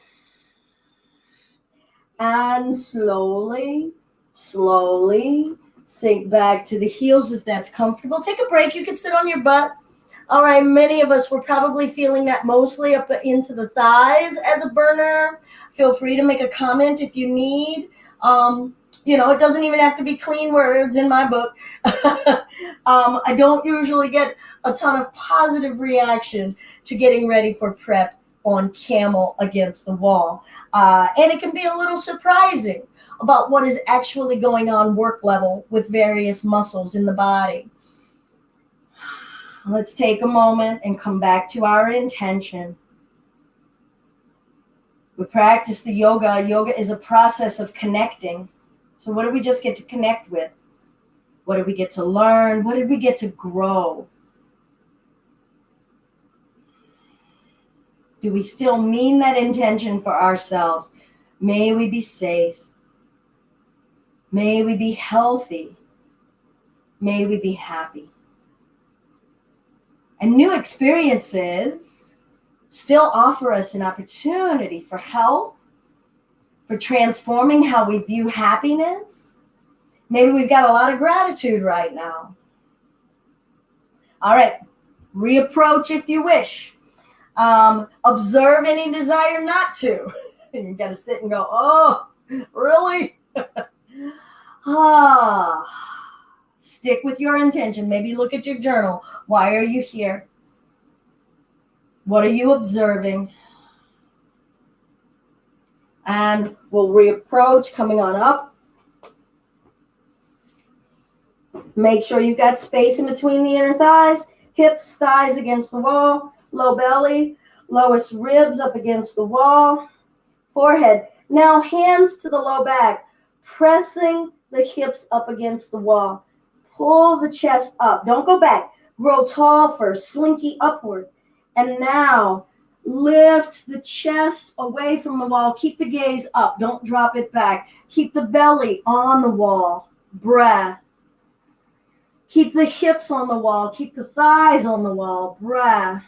And slowly sink back to the heels if that's comfortable. Take a break. You can sit on your butt. All right, many of us were probably feeling that mostly up into the thighs as a burner. Feel free to make a comment if you need. It doesn't even have to be clean words in my book. I don't usually get a ton of positive reaction to getting ready for prep on camel against the wall. And it can be a little surprising about what is actually going on work level with various muscles in the body. Let's take a moment and come back to our intention. We practice the yoga. Yoga is a process of connecting. So what did we just get to connect with? What did we get to learn? What did we get to grow? Do we still mean that intention for ourselves? May we be safe. May we be healthy. May we be happy. And new experiences still offer us an opportunity for health, for transforming how we view happiness. Maybe we've got a lot of gratitude right now. All right, reapproach if you wish. Observe any desire not to. You got to sit and go, oh, really? Stick with your intention. Maybe look at your journal. Why are you here? What are you observing? And we'll reapproach, coming on up. Make sure you've got space in between the inner thighs. Hips, thighs against the wall. Low belly, lowest ribs up against the wall. Forehead. Now hands to the low back, pressing the hips up against the wall. Pull the chest up. Don't go back. Grow tall first. Slinky upward. And now lift the chest away from the wall. Keep the gaze up. Don't drop it back. Keep the belly on the wall. Breath. Keep the hips on the wall. Keep the thighs on the wall. Breath.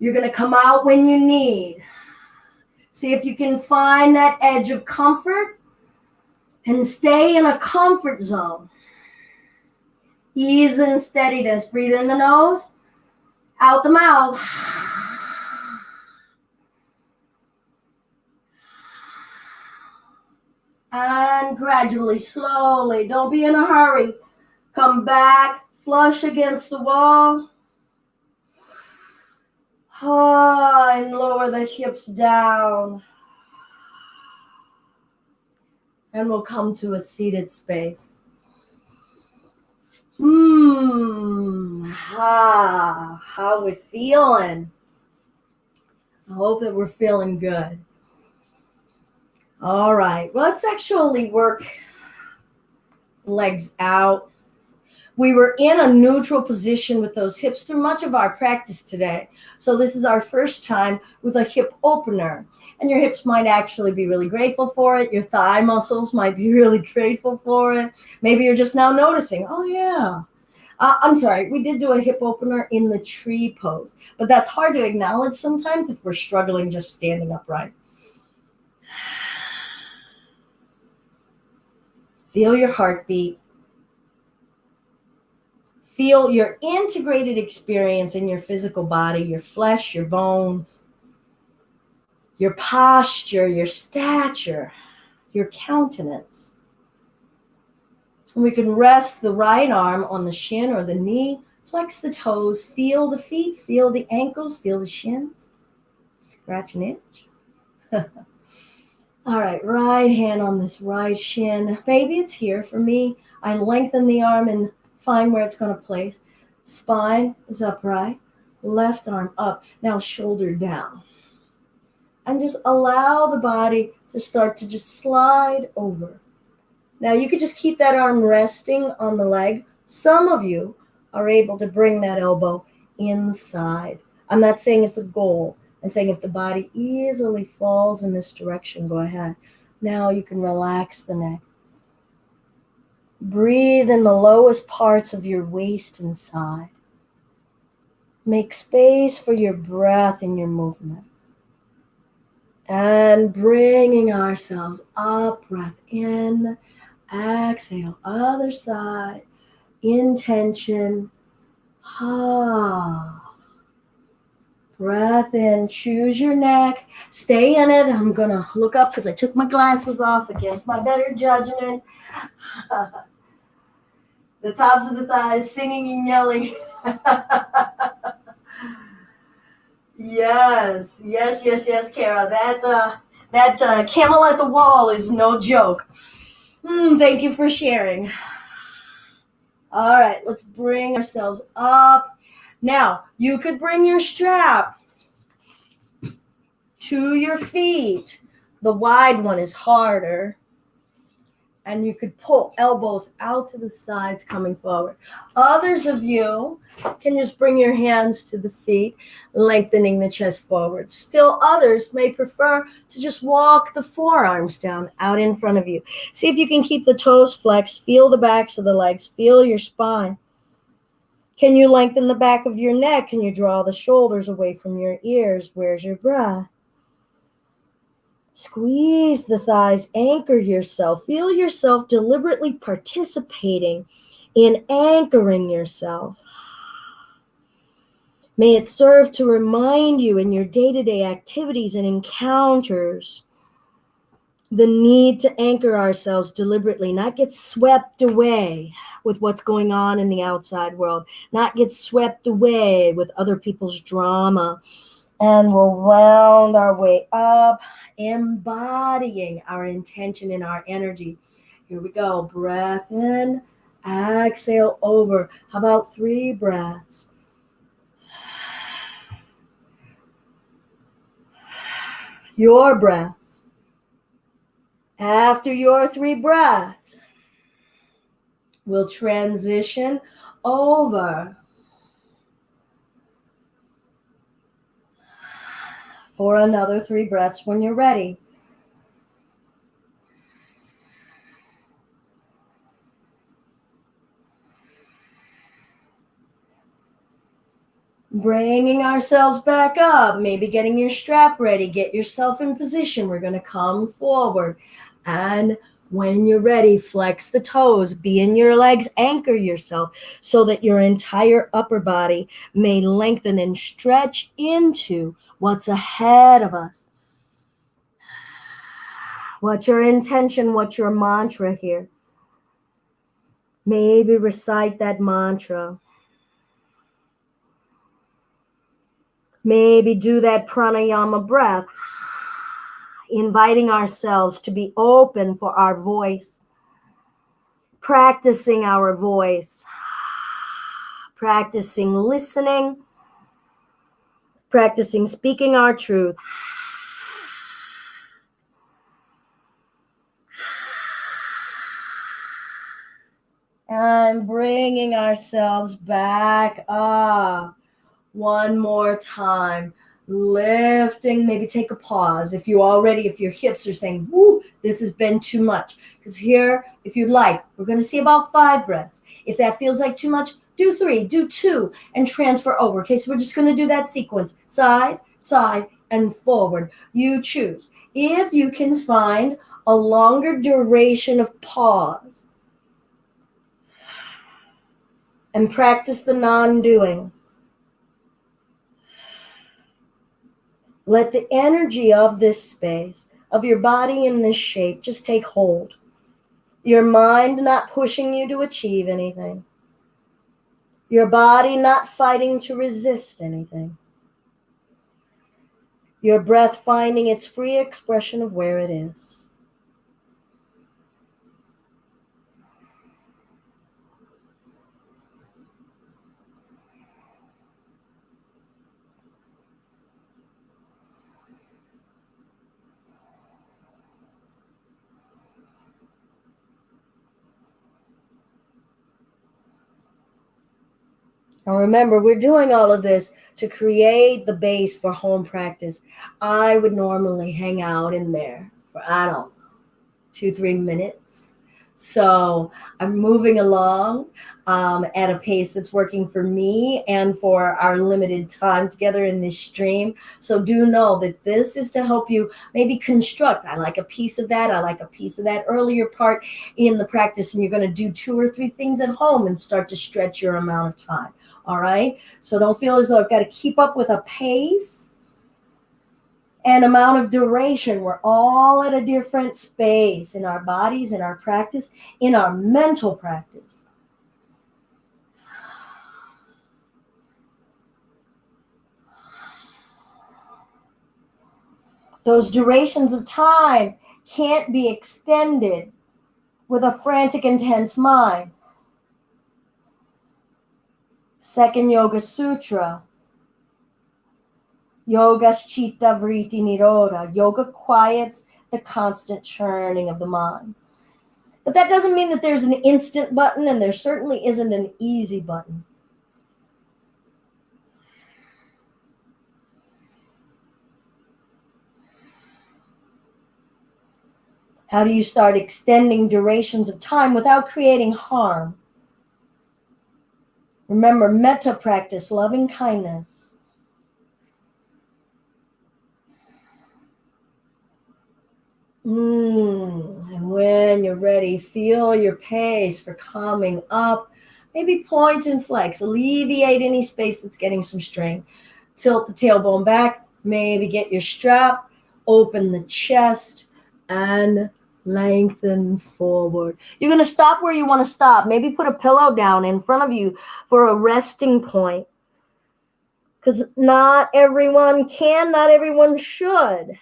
You're going to come out when you need. See if you can find that edge of comfort and stay in a comfort zone. Ease and steadiness. Breathe in the nose, out the mouth. And gradually, slowly, don't be in a hurry. Come back, flush against the wall. And lower the hips down. And we'll come to a seated space. How we feeling? I hope that we're feeling good. All right, let's actually work legs out. We were in a neutral position with those hips through much of our practice today. So this is our first time with a hip opener. And your hips might actually be really grateful for it. Your thigh muscles might be really grateful for it. Maybe you're just now noticing, oh yeah. I'm sorry, we did do a hip opener in the tree pose. But that's hard to acknowledge sometimes if we're struggling just standing upright. Feel your heartbeat. Feel your integrated experience in your physical body, your flesh, your bones, your posture, your stature, your countenance. And we can rest the right arm on the shin or the knee, flex the toes, feel the feet, feel the ankles, feel the shins. Scratch an itch. All right, right hand on this right shin. Maybe it's here. For me, I lengthen the arm and find where it's going to place. Spine is upright. Left arm up. Now shoulder down. And just allow the body to start to just slide over. Now you could just keep that arm resting on the leg. Some of you are able to bring that elbow inside. I'm not saying it's a goal. I'm saying if the body easily falls in this direction, go ahead. Now you can relax the neck. Breathe in the lowest parts of your waist and side. Make space for your breath and your movement. And bringing ourselves up, breath in, exhale, other side, intention, breath in, choose your neck, stay in it. I'm going to look up because I took my glasses off against my better judgment. The tops of the thighs singing and yelling. Yes, Kara. That camel at the wall is no joke. Thank you for sharing. All right, let's bring ourselves up. Now, you could bring your strap to your feet. The wide one is harder. And you could pull elbows out to the sides coming forward. Others of you can just bring your hands to the feet, lengthening the chest forward. Still others may prefer to just walk the forearms down out in front of you. See if you can keep the toes flexed. Feel the backs of the legs. Feel your spine. Can you lengthen the back of your neck? Can you draw the shoulders away from your ears? Where's your breath? Squeeze the thighs, anchor yourself. Feel yourself deliberately participating in anchoring yourself. May it serve to remind you in your day-to-day activities and encounters the need to anchor ourselves deliberately, not get swept away with what's going on in the outside world, not get swept away with other people's drama. And we'll round our way up, embodying our intention and our energy. Here we go. Breath in, exhale over. How about 3 breaths? Your breaths. After your 3 breaths, we'll transition over for another 3 breaths when you're ready. Bringing ourselves back up, maybe getting your strap ready, get yourself in position. We're going to come forward. And when you're ready, flex the toes, be in your legs, anchor yourself so that your entire upper body may lengthen and stretch into what's ahead of us. What's your intention? What's your mantra here? Maybe recite that mantra. Maybe do that pranayama breath, inviting ourselves to be open for our voice, practicing our voice, practicing listening, practicing speaking our truth. And bringing ourselves back up. One more time. Lifting, maybe take a pause. If your hips are saying, woo, this has been too much. Because here, if you'd like, we're going to see about 5 breaths. If that feels like too much, do 3, do 2, and transfer over. Okay, so we're just going to do that sequence. Side, side, and forward. You choose. If you can find a longer duration of pause and practice the non-doing, let the energy of this space, of your body in this shape, just take hold. Your mind not pushing you to achieve anything. Your body not fighting to resist anything. Your breath finding its free expression of where it is. Now remember, we're doing all of this to create the base for home practice. I would normally hang out in there for, 2-3 minutes. So I'm moving along at a pace that's working for me and for our limited time together in this stream. So do know that this is to help you maybe construct. I like a piece of that. I like a piece of that earlier part in the practice, and you're going to do 2 or 3 things at home and start to stretch your amount of time. All right. So don't feel as though I've got to keep up with a pace and amount of duration. We're all at a different space in our bodies, in our practice, in our mental practice. Those durations of time can't be extended with a frantic, intense mind. Second Yoga Sutra. Yoga's Chitta Vritti Nirodha. Yoga quiets the constant churning of the mind. But that doesn't mean that there's an instant button, and there certainly isn't an easy button. How do you start extending durations of time without creating harm? Remember, Metta practice, loving kindness. And when you're ready, feel your pace for coming up. Maybe point and flex. Alleviate any space that's getting some strain. Tilt the tailbone back. Maybe get your strap. Open the chest and lengthen forward. You're going to stop where you want to stop. Maybe put a pillow down in front of you for a resting point. Because not everyone can, not everyone should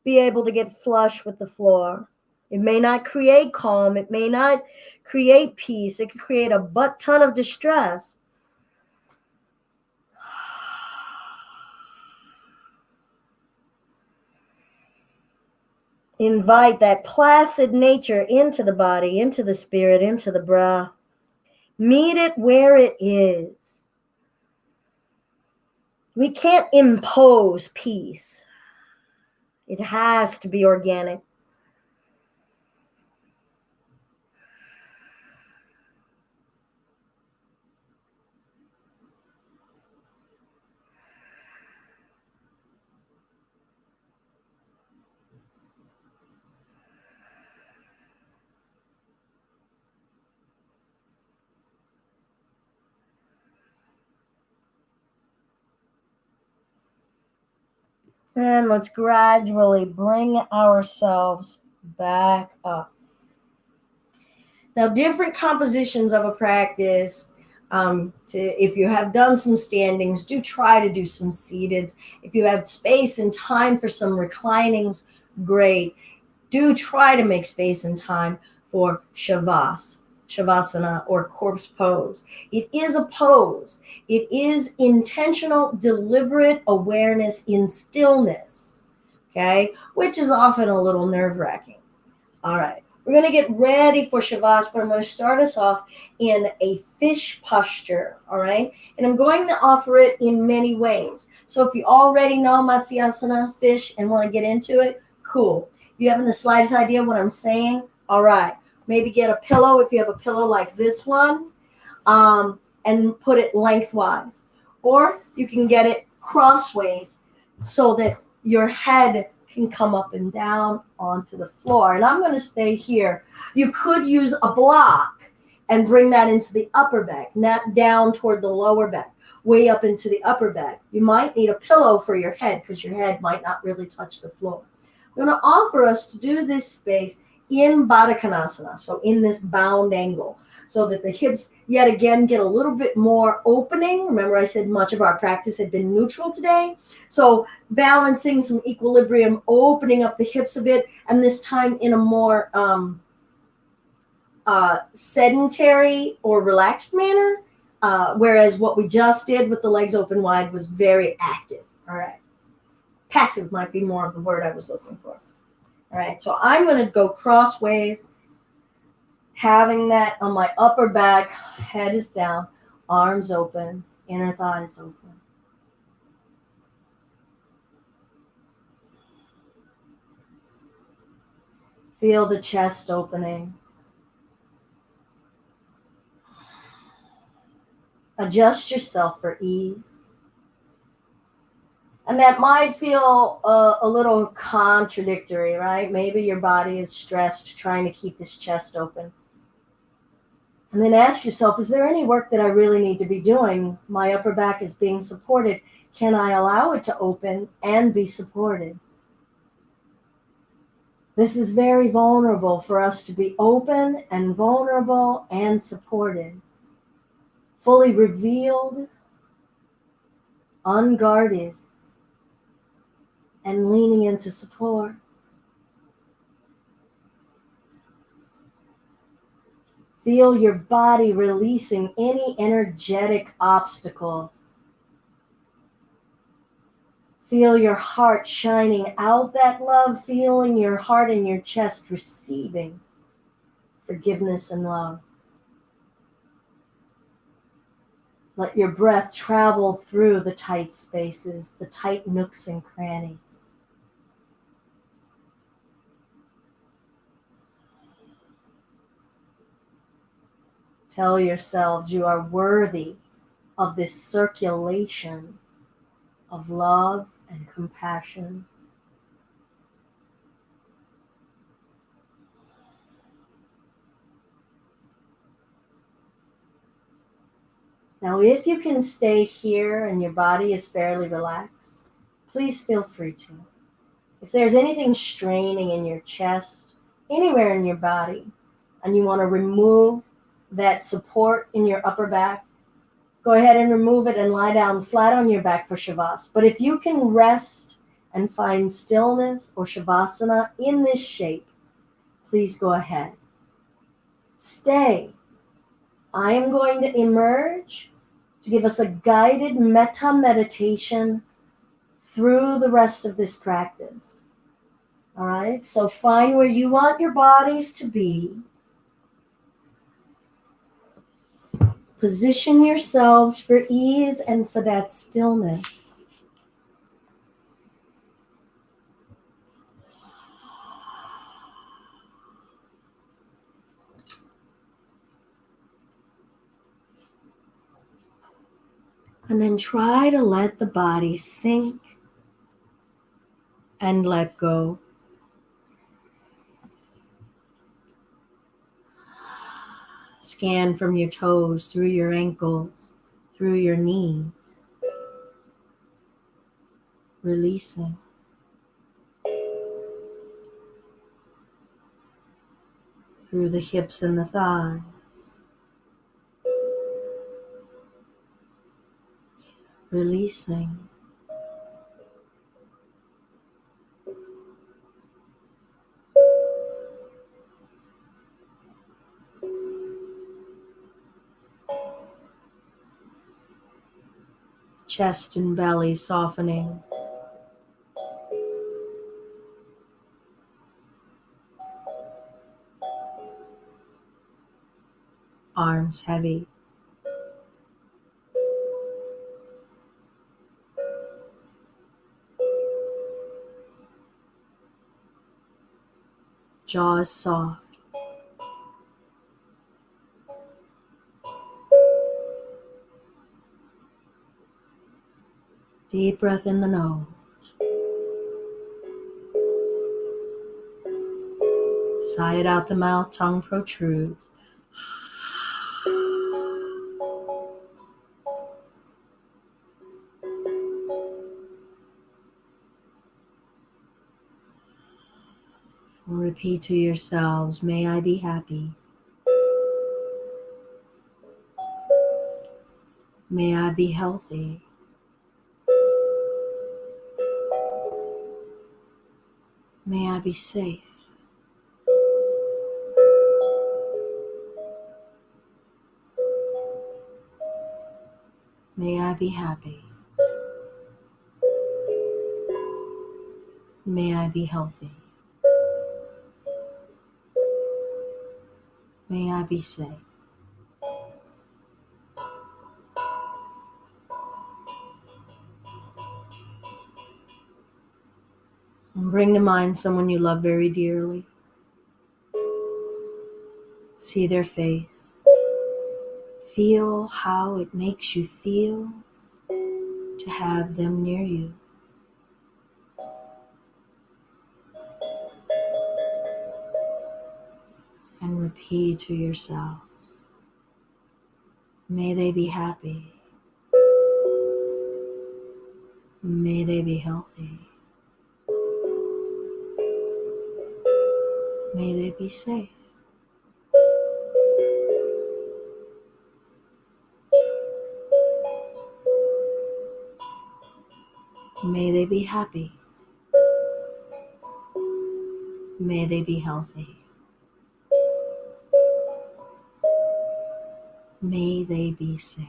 be able to get flush with the floor. It may not create calm. It may not create peace. It could create a butt ton of distress. Invite that placid nature into the body, into the spirit, into the breath. Meet it where it is. We can't impose peace. It has to be organic. And let's gradually bring ourselves back up. Now, different compositions of a practice. If you have done some standings, do try to do some seateds. If you have space and time for some reclinings, great. Do try to make space and time for Shavasana, or corpse pose. It is a pose. It is intentional, deliberate awareness in stillness, okay, which is often a little nerve-wracking. All right, we're going to get ready for Shavasana, but I'm going to start us off in a fish posture, all right? And I'm going to offer it in many ways. So if you already know Matsuyasana Fish and want to get into it, cool. If you haven't the slightest idea what I'm saying, all right. Maybe get a pillow if you have a pillow like this one, and put it lengthwise. Or you can get it crossways so that your head can come up and down onto the floor. And I'm going to stay here. You could use a block and bring that into the upper back, not down toward the lower back, way up into the upper back. You might need a pillow for your head because your head might not really touch the floor. I'm going to offer us to do this space in Badakanasana, so in this bound angle, so that the hips yet again get a little bit more opening. Remember, I said much of our practice had been neutral today. So balancing some equilibrium, opening up the hips a bit, and this time in a more sedentary or relaxed manner, whereas what we just did with the legs open wide was very active. All right. Passive might be more of the word I was looking for. All right, so I'm going to go crossways, having that on my upper back, head is down, arms open, inner thighs open. Feel the chest opening. Adjust yourself for ease. And that might feel a little contradictory, right? Maybe your body is stressed trying to keep this chest open. And then ask yourself, is there any work that I really need to be doing? My upper back is being supported. Can I allow it to open and be supported? This is very vulnerable for us to be open and vulnerable and supported. Fully revealed, unguarded, and leaning into support. Feel your body releasing any energetic obstacle. Feel your heart shining out that love, feeling your heart and your chest receiving forgiveness and love. Let your breath travel through the tight spaces, the tight nooks and crannies. Tell yourselves you are worthy of this circulation of love and compassion. Now, if you can stay here and your body is fairly relaxed, please feel free to. If there's anything straining in your chest, anywhere in your body, and you want to remove that support in your upper back, go ahead and remove it and lie down flat on your back for Shavasana. But if you can rest and find stillness or Shavasana in this shape, please go ahead. Stay. I am going to emerge to give us a guided Metta meditation through the rest of this practice. All right, so find where you want your bodies to be. Position yourselves for ease and for that stillness. And then try to let the body sink and let go. Scan from your toes, through your ankles, through your knees. Releasing. Through the hips and the thighs. Releasing. Chest and belly softening. Arms heavy. Jaws soft. Deep breath in the nose. Sigh it out the mouth, tongue protrudes. Repeat to yourselves, may I be happy. May I be healthy. May I be safe. May I be happy. May I be healthy. May I be safe. And bring to mind someone you love very dearly. See their face. Feel how it makes you feel to have them near you. And repeat to yourselves, may they be happy. May they be healthy. May they be safe. May they be happy. May they be healthy. May they be safe.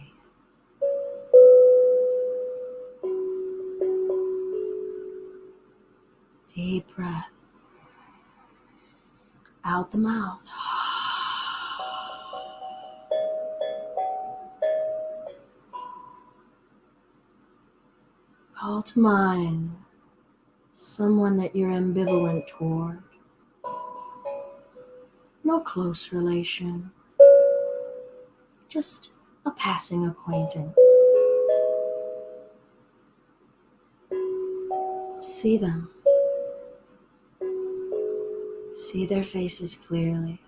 Deep breath. Out the mouth. Call to mind someone that you're ambivalent toward. No close relation, just a passing acquaintance. See them. See their faces clearly.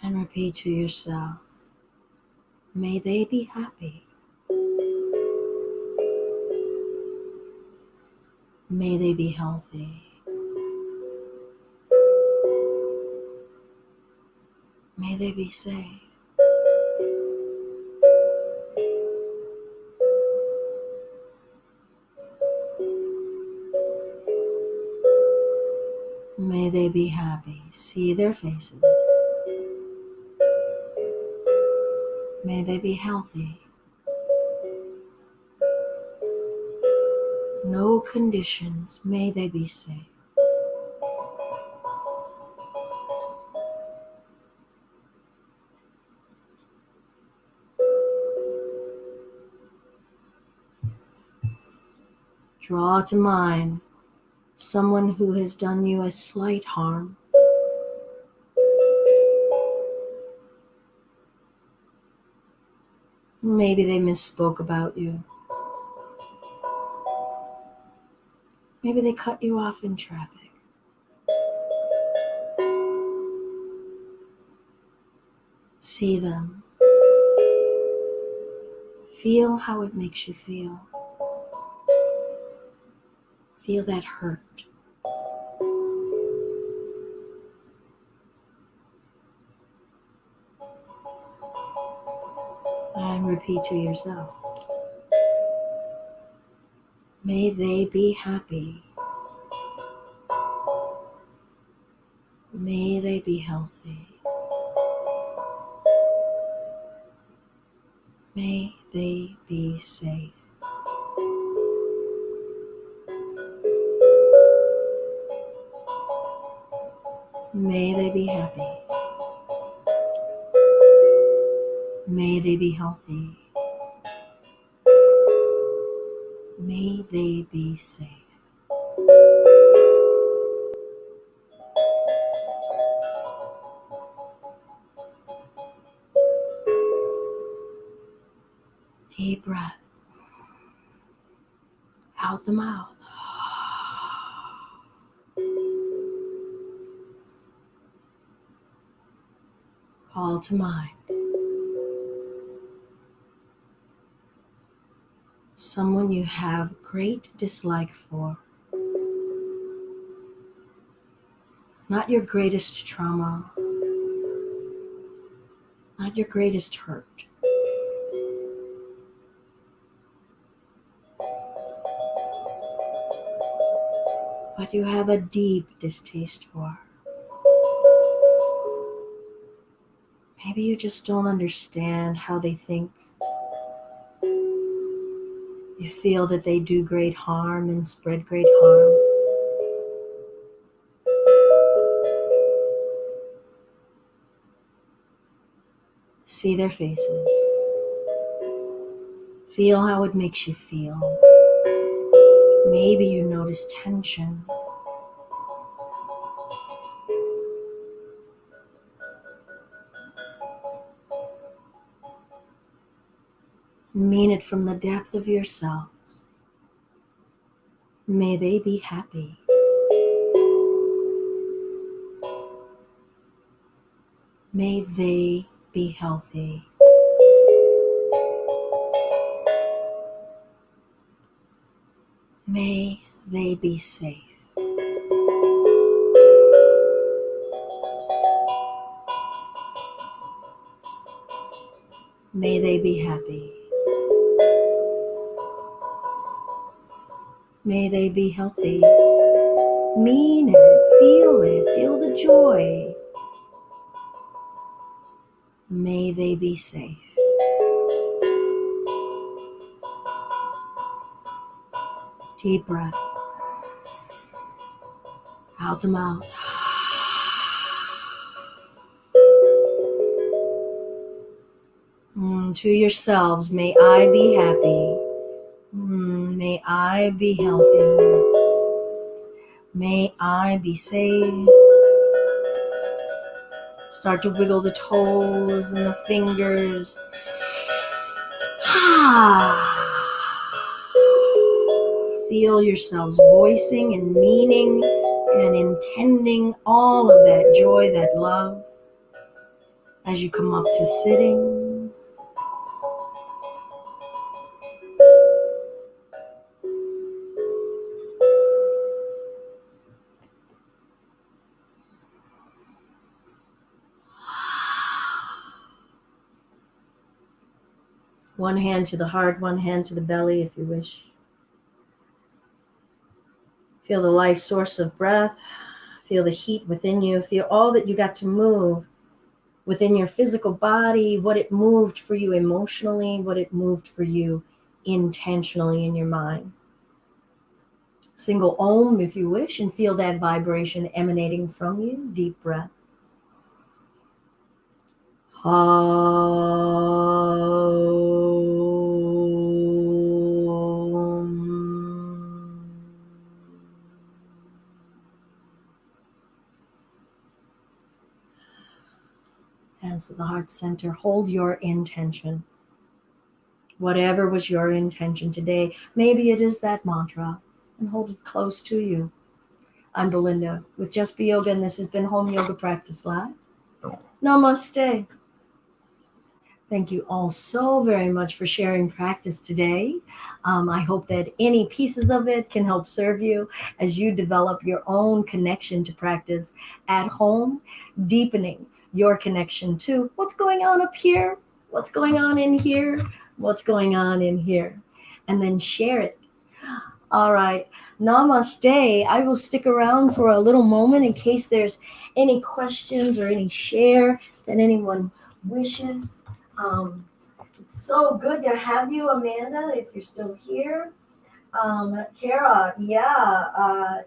And repeat to yourself, may they be happy. May they be healthy. May they be safe. May they be happy. See their faces. May they be healthy. No conditions. May they be safe. Draw to mind someone who has done you a slight harm. Maybe they misspoke about you. Maybe they cut you off in traffic. See them. Feel how it makes you feel. Feel that hurt. And repeat to yourself, may they be happy. May they be healthy. May they be safe. May they be happy. May they be healthy. May they be safe. Deep breath. Out the mouth. Call to mind someone you have great dislike for. Not your greatest trauma. Not your greatest hurt. But you have a deep distaste for. Maybe you just don't understand how they think. You feel that they do great harm and spread great harm. See their faces. Feel how it makes you feel. Maybe you notice tension. Mean it from the depth of yourselves. May they be happy. May they be healthy. May they be safe. May they be happy. May they be healthy. Mean it, feel the joy. May they be safe. Deep breath. Out the mouth. To yourselves, may I be happy. May I be healthy. May I be safe. Start to wiggle the toes and the fingers. Feel yourselves voicing and meaning and intending all of that joy, that love as you come up to sitting. One hand to the heart, one hand to the belly if you wish. Feel the life source of breath. Feel the heat within you. Feel all that you got to move within your physical body, what it moved for you emotionally, what it moved for you intentionally in your mind. Single Om if you wish, and feel that vibration emanating from you. Deep breath. Hands to the heart center. Hold your intention. Whatever was your intention today, maybe it is that mantra, and hold it close to you. I'm Belinda with Just Be Yoga, and this has been Home Yoga Practice Live. Namaste. Thank you all so very much for sharing practice today. I hope that any pieces of it can help serve you as you develop your own connection to practice at home, deepening your connection to what's going on up here, what's going on in here, what's going on in here, and then share it. All right. Namaste. I will stick around for a little moment in case there's any questions or any share that anyone wishes. It's so good to have you, Amanda, if you're still here. Kara,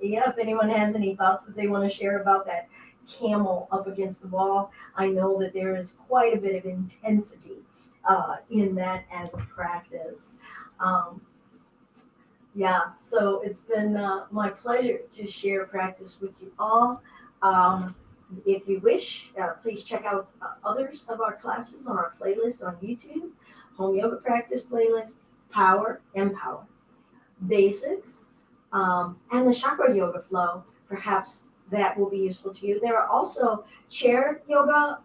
if anyone has any thoughts that they want to share about that camel up against the wall, I know that there is quite a bit of intensity in that as a practice. So it's been my pleasure to share practice with you all. If you wish, please check out others of our classes on our playlist on YouTube. Home Yoga Practice playlist, Power, Empower, Basics, and the Chakra Yoga Flow. Perhaps that will be useful to you. There are also chair yoga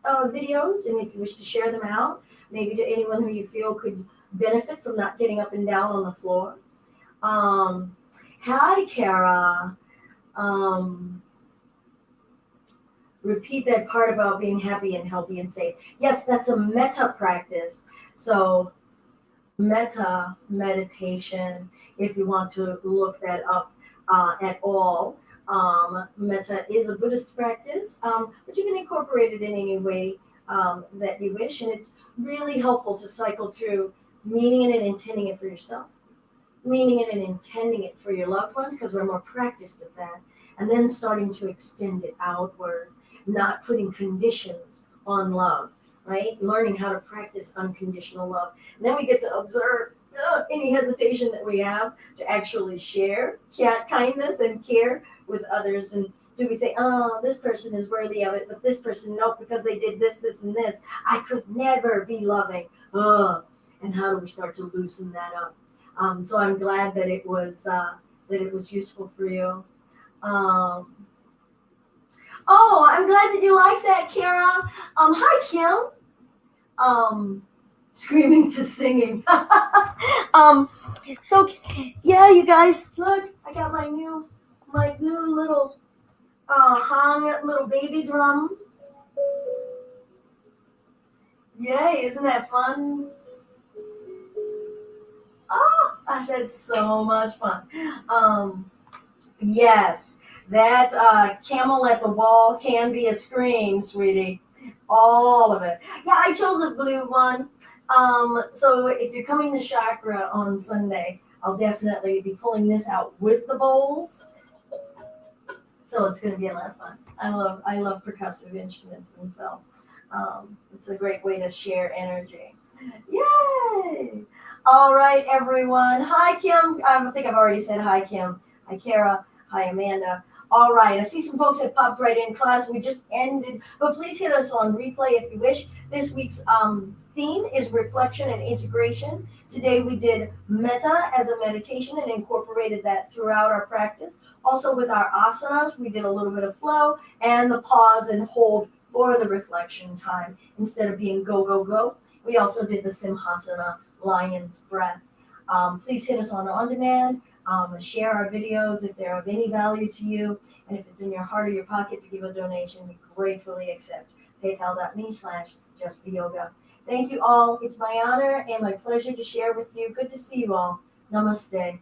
videos, and if you wish to share them out, maybe to anyone who you feel could benefit from not getting up and down on the floor. Hi, Kara. Repeat that part about being happy and healthy and safe. Yes, that's a metta practice. So metta meditation, if you want to look that up at all. Metta is a Buddhist practice, but you can incorporate it in any way that you wish. And it's really helpful to cycle through meaning it and intending it for yourself, meaning it and intending it for your loved ones, because we're more practiced at that, and then starting to extend it outward, not putting conditions on love, right? Learning how to practice unconditional love. And then we get to observe any hesitation that we have to actually share kindness and care with others. And do we say, oh, this person is worthy of it, but this person, no, because they did this, this, and this, I could never be loving. And how do we start to loosen that up? So I'm glad that it was useful for you. I'm glad that you like that, Kara. Hi, Kim. Screaming to singing. So yeah, you guys, look, I got my new little little baby drum. Yay, isn't that fun? Oh, I've had so much fun. Yes, that camel at the wall can be a scream, sweetie. All of it. Yeah, I chose a blue one. So if you're coming to Chakra on Sunday, I'll definitely be pulling this out with the bowls. So it's going to be a lot of fun. I love percussive instruments, and so it's a great way to share energy. Yay! All right, everyone. Hi, Kim. I think I've already said hi, Kim. Hi, Kara. Hi, Amanda. All right, I see some folks have popped right in. Class, we just ended, but please hit us on replay if you wish. This week's theme is reflection and integration. Today we did Metta as a meditation and incorporated that throughout our practice. Also with our asanas, we did a little bit of flow and the pause and hold for the reflection time instead of being go, go, go. We also did the Simhasana, lion's breath. Please hit us on demand. Share our videos if they're of any value to you. And if it's in your heart or your pocket to give a donation, we gratefully accept. PayPal.me/justbeyoga. Thank you all. It's my honor and my pleasure to share with you. Good to see you all. Namaste.